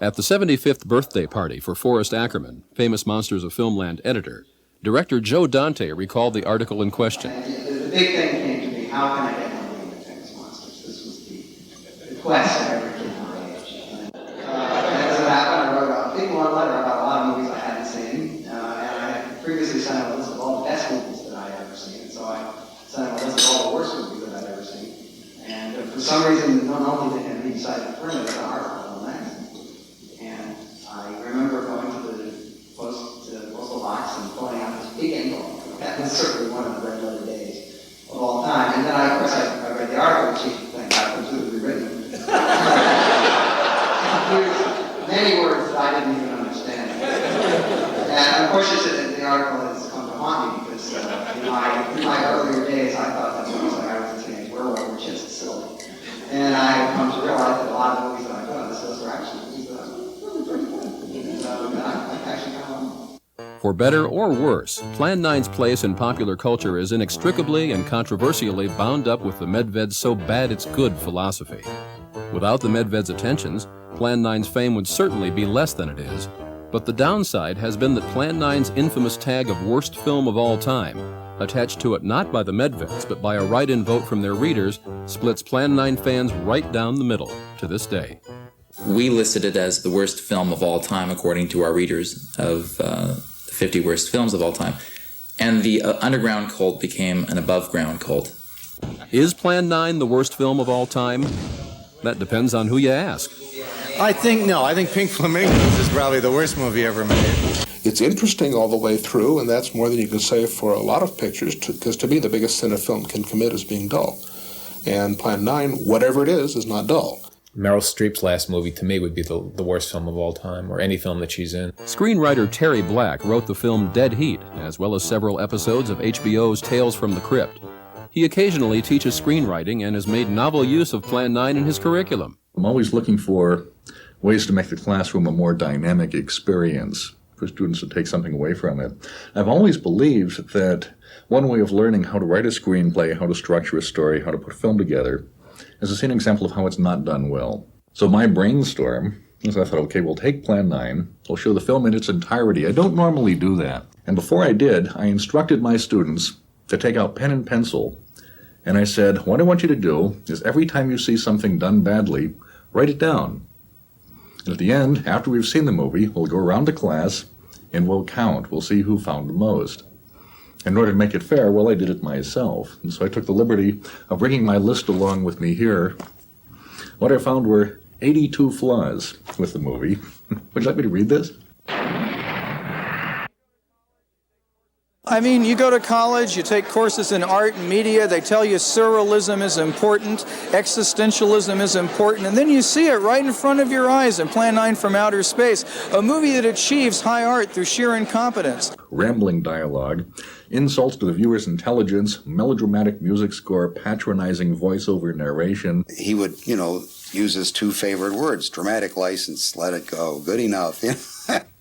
B: At the 75th birthday party for Forrest Ackerman, Famous Monsters of Filmland editor, director Joe Dante recalled the article in question.
T: The big thing came to me, how can I get more money with Famous Monsters? This was the quest of every kid my age. As it happened, I wrote a big long letter about a lot of movies I hadn't seen, and I had previously sent out a list of all the best movies that I had ever seen, so I sent out a list of all the worst movies that I'd ever seen. unfortunately, the article has come to haunt me because, in my earlier days, I thought that movies like I Was a Teenage Werewolf were just silly. And I've come to realize that a lot of movies that I've done on this list are actually movies that are really pretty good. And I actually kind of.
B: For better or worse, Plan 9's place in popular culture is inextricably and controversially bound up with the Medved's so bad it's good philosophy. Without the Medved's attentions, Plan 9's fame would certainly be less than it is, but the downside has been that Plan 9's infamous tag of worst film of all time, attached to it not by the Medveds but by a write-in vote from their readers, splits Plan 9 fans right down the middle to this day.
R: We listed it as the worst film of all time according to our readers of the 50 worst films of all time, and the underground cult became an above-ground cult.
B: Is Plan 9 the worst film of all time? That depends on who you ask.
C: I think Pink Flamingos is probably the worst movie ever made.
P: It's interesting all the way through, and that's more than you can say for a lot of pictures, because to me the biggest sin a film can commit is being dull. And Plan 9, whatever it is not dull.
W: Meryl Streep's last movie, to me, would be the worst film of all time, or any film that she's in.
B: Screenwriter Terry Black wrote the film Dead Heat, as well as several episodes of HBO's Tales from the Crypt. He occasionally teaches screenwriting and has made novel use of Plan 9 in his curriculum.
K: I'm always looking for ways to make the classroom a more dynamic experience for students to take something away from it. I've always believed that one way of learning how to write a screenplay, how to structure a story, how to put a film together, is to see an example of how it's not done well. So my brainstorm is I thought, okay, we'll take Plan 9, we'll show the film in its entirety. I don't normally do that. And before I did, I instructed my students to take out pen and pencil, and I said, what I want you to do is every time you see something done badly, write it down. And at the end, after we've seen the movie, we'll go around the class and we'll count. We'll see who found the most. In order to make it fair, well, I did it myself. And so I took the liberty of bringing my list along with me here. What I found were 82 flaws with the movie. Would you like me to read this?
D: I mean, you go to college, you take courses in art and media, they tell you surrealism is important, existentialism is important, and then you see it right in front of your eyes in Plan 9 from Outer Space, a movie that achieves high art through sheer incompetence.
K: Rambling dialogue, insults to the viewer's intelligence, melodramatic music score, patronizing voiceover narration.
G: He would, use his two favorite words, dramatic license, let it go, good enough.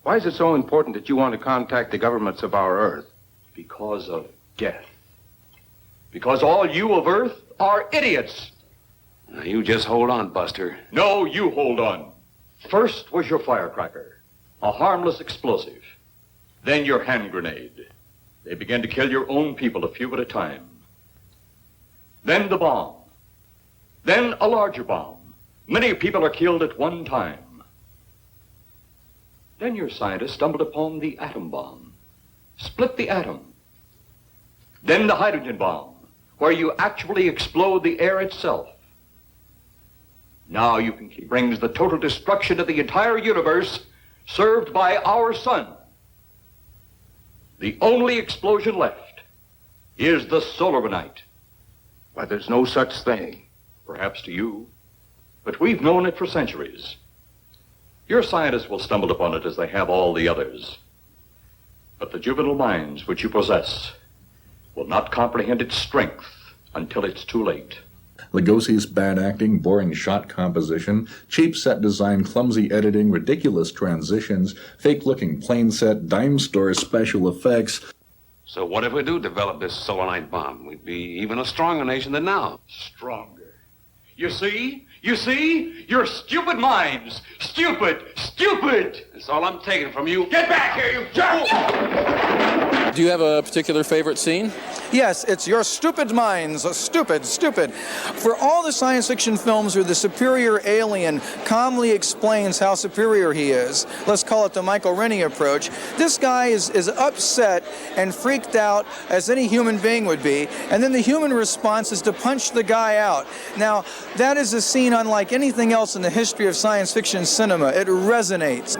H: Why is it so important that you want to contact the governments of our Earth?
A: Because of death. Because all you of Earth are idiots.
H: Now, you just hold on, Buster.
A: No, you hold on. First was your firecracker, a harmless explosive. Then your hand grenade. They began to kill your own people a few at a time. Then the bomb. Then a larger bomb. Many people are killed at one time. Then your scientists stumbled upon the atom bomb. Split the atom. Then the hydrogen bomb, where you actually explode the air itself. Now you can brings the total destruction of the entire universe served by our sun. The only explosion left is the solarite.
H: Why, there's no such thing.
A: Perhaps to you, but we've known it for centuries. Your scientists will stumble upon it as they have all the others. But the juvenile minds which you possess will not comprehend its strength until it's too late.
K: Lugosi's bad acting, boring shot composition, cheap set design, clumsy editing, ridiculous transitions, fake-looking plane set, dime store special effects.
H: So what if we do develop this solarite bomb? We'd be even a stronger nation than now.
A: Stronger. You see? Your stupid minds. Stupid.
H: That's all I'm taking from you.
A: Get back here, you jerk!
B: Do you have a particular favorite scene?
D: Yes, it's your stupid minds, stupid. For all the science fiction films where the superior alien calmly explains how superior he is, let's call it the Michael Rennie approach, this guy is upset and freaked out as any human being would be, and then the human response is to punch the guy out. Now, that is a scene unlike anything else in the history of science fiction cinema. It resonates.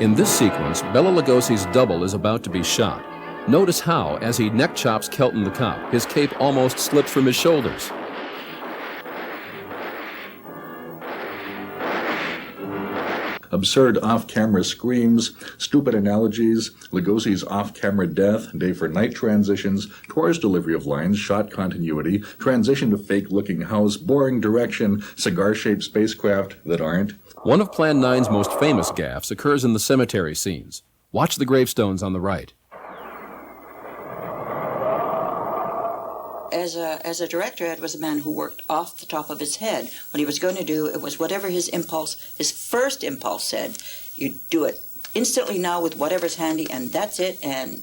B: In this sequence, Bela Lugosi's double is about to be shot. Notice how, as he neck chops Kelton the cop, his cape almost slips from his shoulders.
E: absurd off-camera screams, stupid analogies, Lugosi's off-camera death, day for night transitions, Tor's delivery of lines, shot continuity, transition to fake-looking house, boring direction, cigar-shaped spacecraft that aren't.
B: One of Plan 9's most famous gaffes occurs in the cemetery scenes. Watch the gravestones on the right.
O: As a director, Ed was a man who worked off the top of his head. What he was going to do, it was whatever his first impulse said. You do it instantly now with whatever's handy, and that's it, and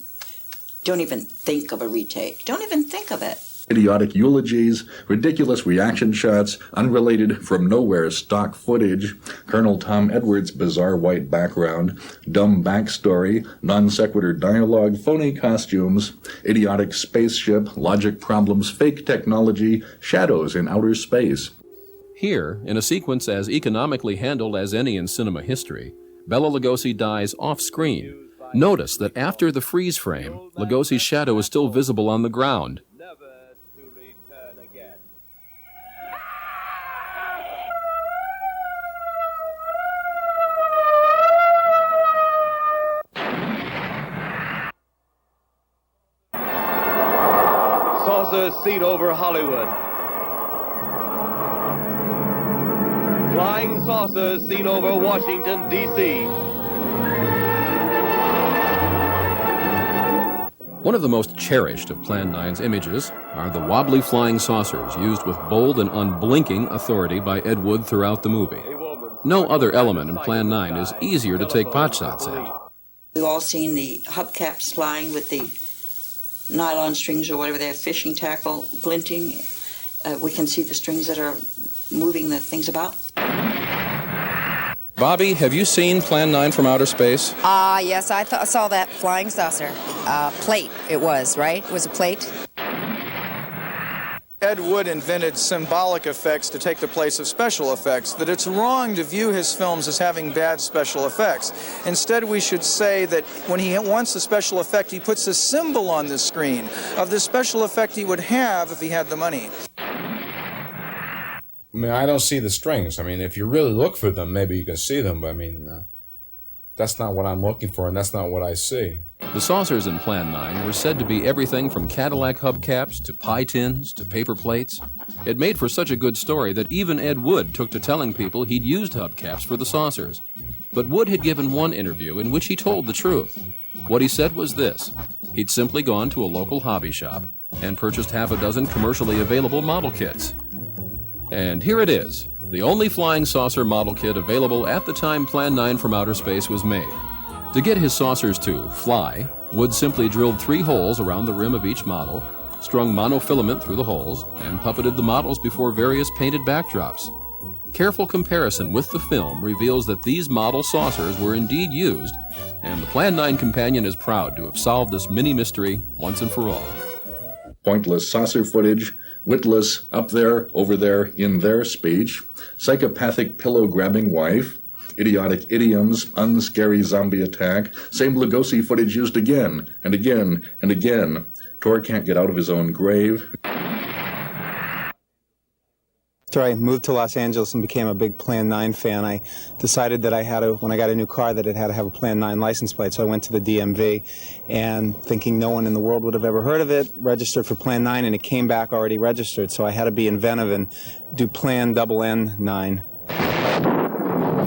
O: don't even think of a retake. Don't even think of it.
E: Idiotic eulogies, ridiculous reaction shots, unrelated from nowhere stock footage, Colonel Tom Edwards' bizarre white background, dumb backstory, non sequitur dialogue, phony costumes, idiotic spaceship, logic problems, fake technology, shadows in outer space.
B: Here, in a sequence as economically handled as any in cinema history, Bela Lugosi dies off-screen. Notice that after the freeze frame, Lugosi's shadow is still visible on the ground.
S: Saucer seat over Hollywood. Flying saucers seen over Washington, D.C.
B: One of the most cherished of Plan 9's images are the wobbly flying saucers used with bold and unblinking authority by Ed Wood throughout the movie. No other element in Plan 9 is easier to take potshots at.
O: We've all seen the hubcaps flying with the nylon strings or whatever they have, fishing tackle glinting. We can see the strings that are moving the things about.
B: Bobby, have you seen Plan 9 from outer space?
U: Yes, I saw that flying saucer. Plate, it was, right? It was a plate.
D: Ed Wood invented symbolic effects to take the place of special effects, that it's wrong to view his films as having bad special effects. Instead, we should say that when he wants a special effect, he puts a symbol on the screen of the special effect he would have if he had the money.
N: I mean, I don't see the strings. I mean, if you really look for them, maybe you can see them, but I mean, that's not what I'm looking for, and that's not what I see.
B: The saucers in Plan 9 were said to be everything from Cadillac hubcaps to pie tins to paper plates. It made for such a good story that even Ed Wood took to telling people he'd used hubcaps for the saucers. But Wood had given one interview in which he told the truth. What he said was this: he'd simply gone to a local hobby shop and purchased half a dozen commercially available model kits. And here it is, the only flying saucer model kit available at the time Plan 9 from Outer Space was made. To get his saucers to fly, Wood simply drilled 3 holes around the rim of each model, strung monofilament through the holes, and puppeted the models before various painted backdrops. Careful comparison with the film reveals that these model saucers were indeed used, and the Plan 9 companion is proud to have solved this mini-mystery once and for all.
E: Pointless saucer footage, witless up there, over there, in their speech, psychopathic pillow-grabbing wife, idiotic idioms, unscary zombie attack, same Lugosi footage used again and again and again. Tor can't get out of his own grave.
C: After I moved to Los Angeles and became a big Plan 9 fan, I decided that when I got a new car, that it had to have a Plan 9 license plate. So I went to the DMV, and thinking no one in the world would have ever heard of it, registered for Plan 9, and it came back already registered. So I had to be inventive and do Plan N9.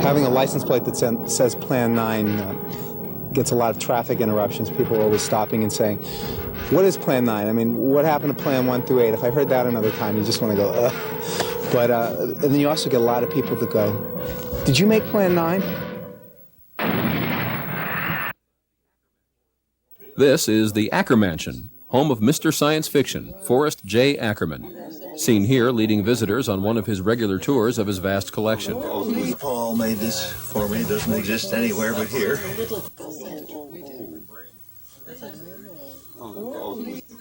C: Having a license plate that says Plan 9 gets a lot of traffic interruptions. People are always stopping and saying, "What is Plan 9? I mean, what happened to Plan 1 through 8? If I heard that another time, you just want to go, ugh. But and then you also get a lot of people that go, "Did you make Plan 9?
B: This is the Acker Mansion, home of Mr. Science Fiction, Forrest J. Ackerman. Seen here leading visitors on one of his regular tours of his vast collection.
K: Paul made this for me. It doesn't exist anywhere but here.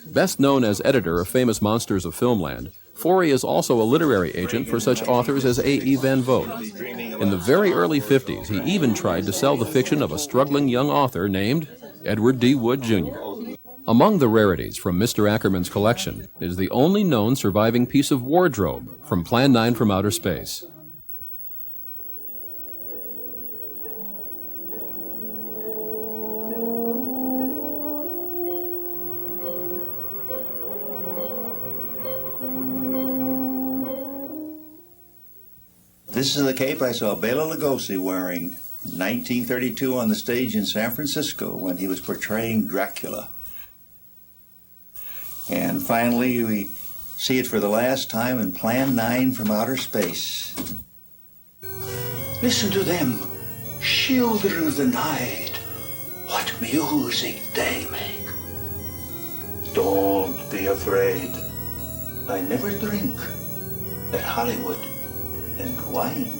B: Best known as editor of famous monsters of Filmland, Forey is also a literary agent for such authors as A.E. Van Vogt. In the very early 50s, he even tried to sell the fiction of a struggling young author named Edward D. Wood, Jr. Among the rarities from Mr. Ackerman's collection is the only known surviving piece of wardrobe from Plan 9 from Outer Space.
K: This is the cape I saw Bela Lugosi wearing in 1932 on the stage in San Francisco when he was portraying Dracula. And finally, we see it for the last time in Plan 9 from Outer Space. Listen to them, children of the night. What music they make. Don't be afraid. I never drink at Hollywood and wine.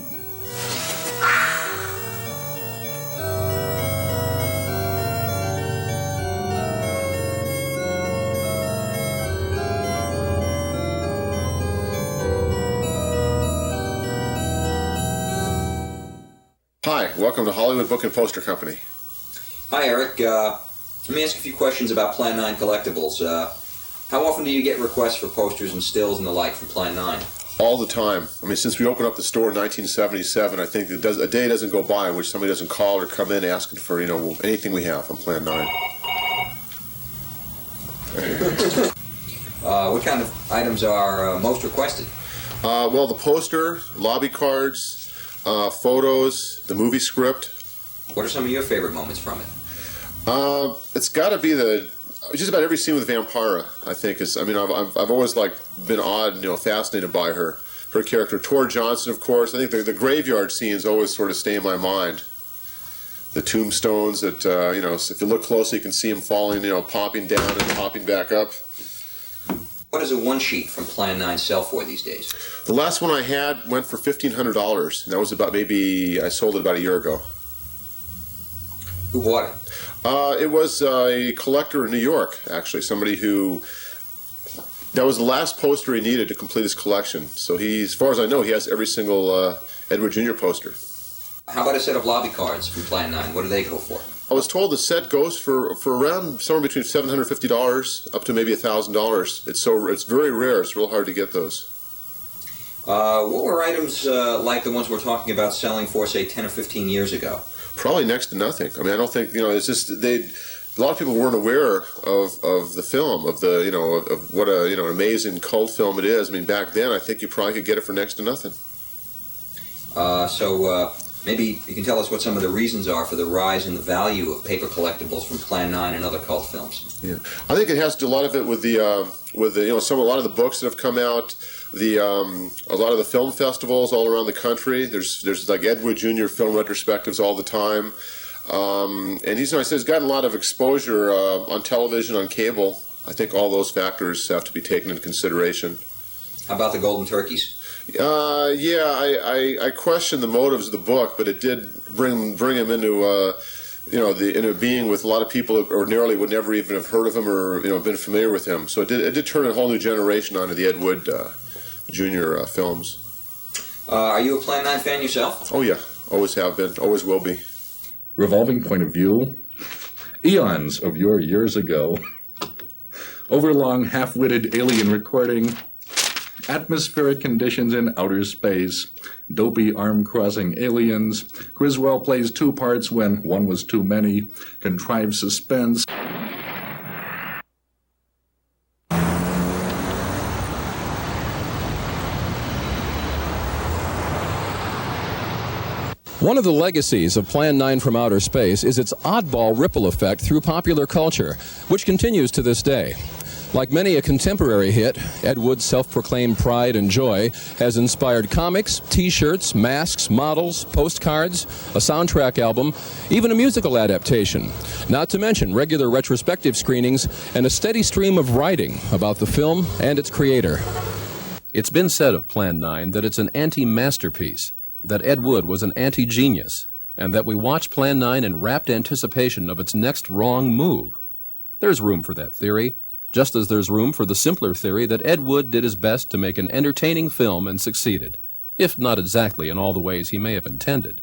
I: Hi, welcome to Hollywood Book and Poster Company.
F: Hi, Eric. Let me ask a few questions about Plan 9 collectibles. How often do you get requests for posters and stills and the like from Plan 9?
I: All the time. I mean, since we opened up the store in 1977, I think a day doesn't go by in which somebody doesn't call or come in asking for, anything we have on Plan 9.
F: What kind of items are most requested?
I: Well, the poster, lobby cards, photos, the movie script.
F: What are some of your favorite moments from it?
I: It's got to be just about every scene with Vampira, I think. I've always been awed and fascinated by her character. Tor Johnson, of course. I think the graveyard scenes always sort of stay in my mind. The tombstones that if you look closely, you can see them falling, popping down and popping back up.
F: What does a one sheet from Plan 9 sell for these days?
I: The last one I had went for $1,500, and that was I sold it about a year ago.
F: Who bought it?
I: It was a collector in New York, actually. Somebody that was the last poster he needed to complete his collection. So as far as I know, he has every single Edward Jr. poster.
F: How about a set of lobby cards from Plan 9? What do they go for?
I: I was told the set goes for around somewhere between $750 up to maybe $1,000. It's very rare. It's real hard to get those.
F: What were items like the ones we're talking about selling for, say, 10 or 15 years ago?
I: Probably next to nothing. I mean, I don't think it's just a lot of people weren't aware of the film, of what an amazing cult film it is. I mean, back then I think you probably could get it for next to nothing.
F: Maybe you can tell us what some of the reasons are for the rise in the value of paper collectibles from Plan 9 and other cult films.
I: Yeah, I think it has to do a lot of it with a lot of the books that have come out, a lot of the film festivals all around the country. There's like Edward Jr. film retrospectives all the time, and he's gotten a lot of exposure on television, on cable. I think all those factors have to be taken into consideration.
F: How about the Golden Turkeys?
I: I question the motives of the book, but it did bring him into into being with a lot of people that ordinarily would never even have heard of him or been familiar with him. So it did turn a whole new generation onto the Ed Wood Jr. Films.
F: Are you a Plan 9 fan yourself?
I: Oh yeah, always have been, always will be.
E: Revolving point of view, eons of your years ago, overlong half-witted alien recording. Atmospheric conditions in outer space, dopey arm-crossing aliens, Criswell plays two parts when one was too many, contrived suspense.
B: One of the legacies of Plan 9 from Outer Space is its oddball ripple effect through popular culture, which continues to this day. Like many a contemporary hit, Ed Wood's self-proclaimed pride and joy has inspired comics, T-shirts, masks, models, postcards, a soundtrack album, even a musical adaptation, not to mention regular retrospective screenings and a steady stream of writing about the film and its creator. It's been said of Plan 9 that it's an anti-masterpiece, that Ed Wood was an anti-genius, and that we watch Plan 9 in rapt anticipation of its next wrong move. There's room for that theory, just as there's room for the simpler theory that Ed Wood did his best to make an entertaining film and succeeded, if not exactly in all the ways he may have intended.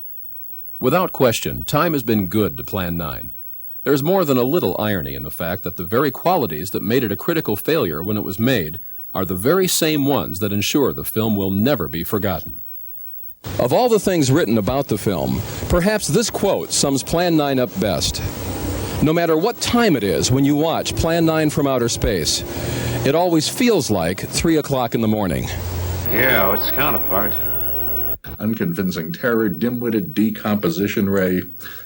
B: Without question, time has been good to Plan 9. There's more than a little irony in the fact that the very qualities that made it a critical failure when it was made are the very same ones that ensure the film will never be forgotten. Of all the things written about the film, perhaps this quote sums Plan 9 up best. No matter what time it is when you watch Plan 9 from Outer Space, it always feels like 3 o'clock in the morning.
H: Yeah, its counterpart.
E: Unconvincing Terror, Dim-Witted Decomposition Ray,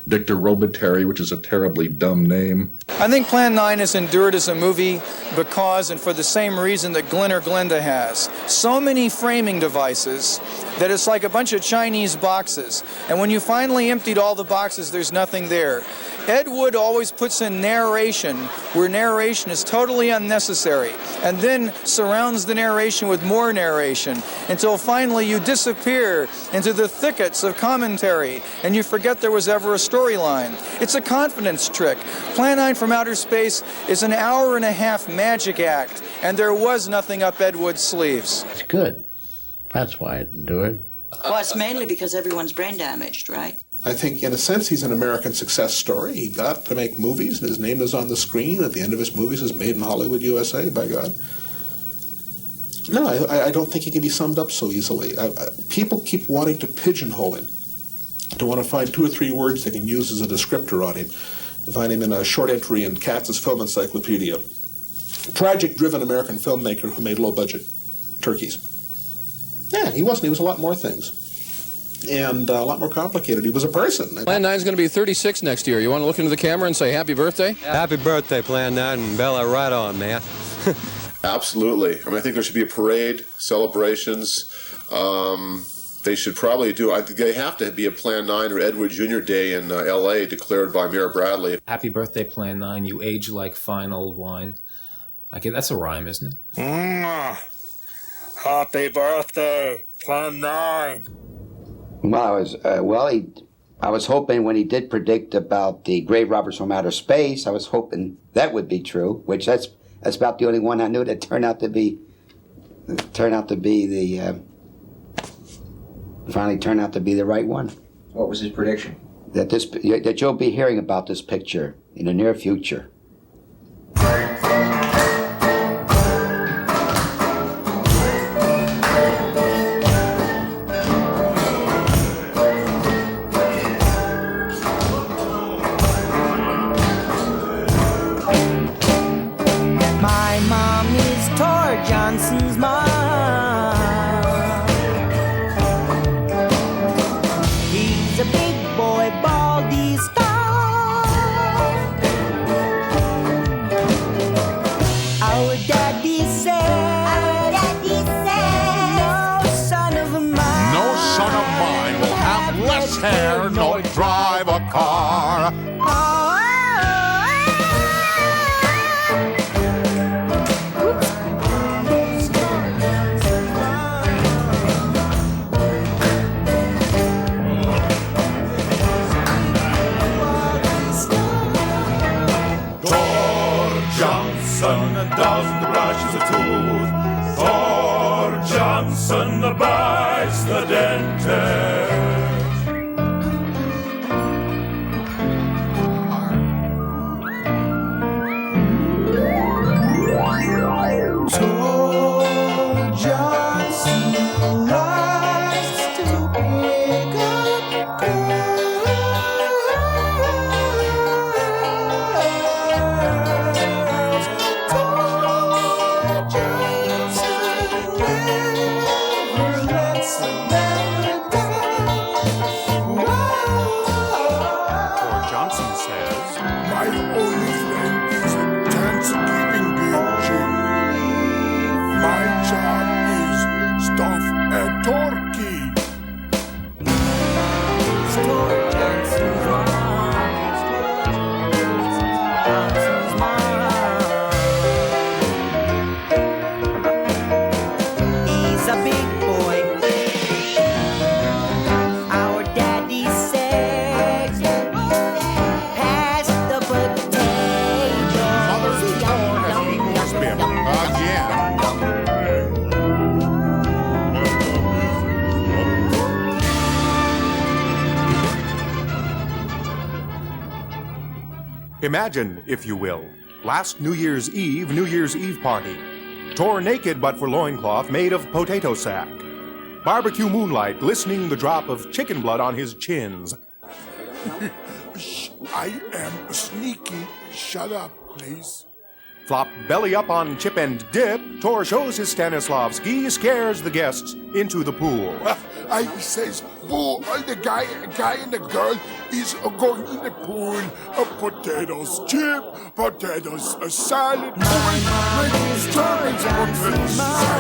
E: Dicta Robitarii, which is a terribly dumb name.
D: I think Plan 9 has endured as a movie because, and for the same reason that Glen or Glenda has, so many framing devices that it's like a bunch of Chinese boxes. And when you finally emptied all the boxes, there's nothing there. Ed Wood always puts in narration where narration is totally unnecessary, and then surrounds the narration with more narration until finally you disappear into the thickets of commentary and you forget there was ever a storyline. It's a confidence trick. Plan 9 from Outer Space is an hour-and-a-half magic act, and there was nothing up Ed Wood's sleeves.
J: It's good. That's why it endured.
O: Well, it's mainly because everyone's brain damaged, right?
P: I think, in a sense, he's an American success story. He got to make movies, and his name is on the screen. At the end of his movies is Made in Hollywood, USA, by God. No, I don't think he can be summed up so easily. People keep wanting to pigeonhole him, to want to find 2 or 3 words they can use as a descriptor on him. Find him in a short entry in Katz's Film Encyclopedia. Tragic-driven American filmmaker who made low-budget turkeys. Yeah, he wasn't. He was a lot more things. And a lot more complicated. He was a person.
B: Plan 9 is going to be 36 next year. You want to look into the camera and say happy birthday?
Q: Happy birthday, Plan 9, and Bella, right on, man.
I: Absolutely. I mean, I think there should be a parade, celebrations. They should probably do, they have to be a Plan 9 or Edward Jr. Day in L.A. declared by Mayor Bradley.
W: Happy birthday, Plan 9. You age like fine old wine. That's a rhyme, isn't it?
V: Happy birthday, Plan 9.
M: Well, I was hoping when he did predict about the grave robbers from outer space, I was hoping that would be true. Which that's about the only one I knew that turned out to be finally turned out to be the right one.
F: What was his prediction?
M: That you'll be hearing about this picture in the near future.
X: Hair, nor drive a car. Thor Johnson doesn't brush his tooth. Thor Johnson bites the dentist.
Y: Imagine, if you will, last New Year's Eve party. Tore naked but for loincloth made of potato sack. Barbecue moonlight glistening the drop of chicken blood on his chins.
Z: I am sneaky. Shut up, please.
Y: Flop belly up on Chip and Dip, Tor shows his Stanislavski, scares the guests into the pool.
A: I says, "Oh, the guy and the girl is going in the pool. Potatoes chip, potatoes salad. Oh, wait, potatoes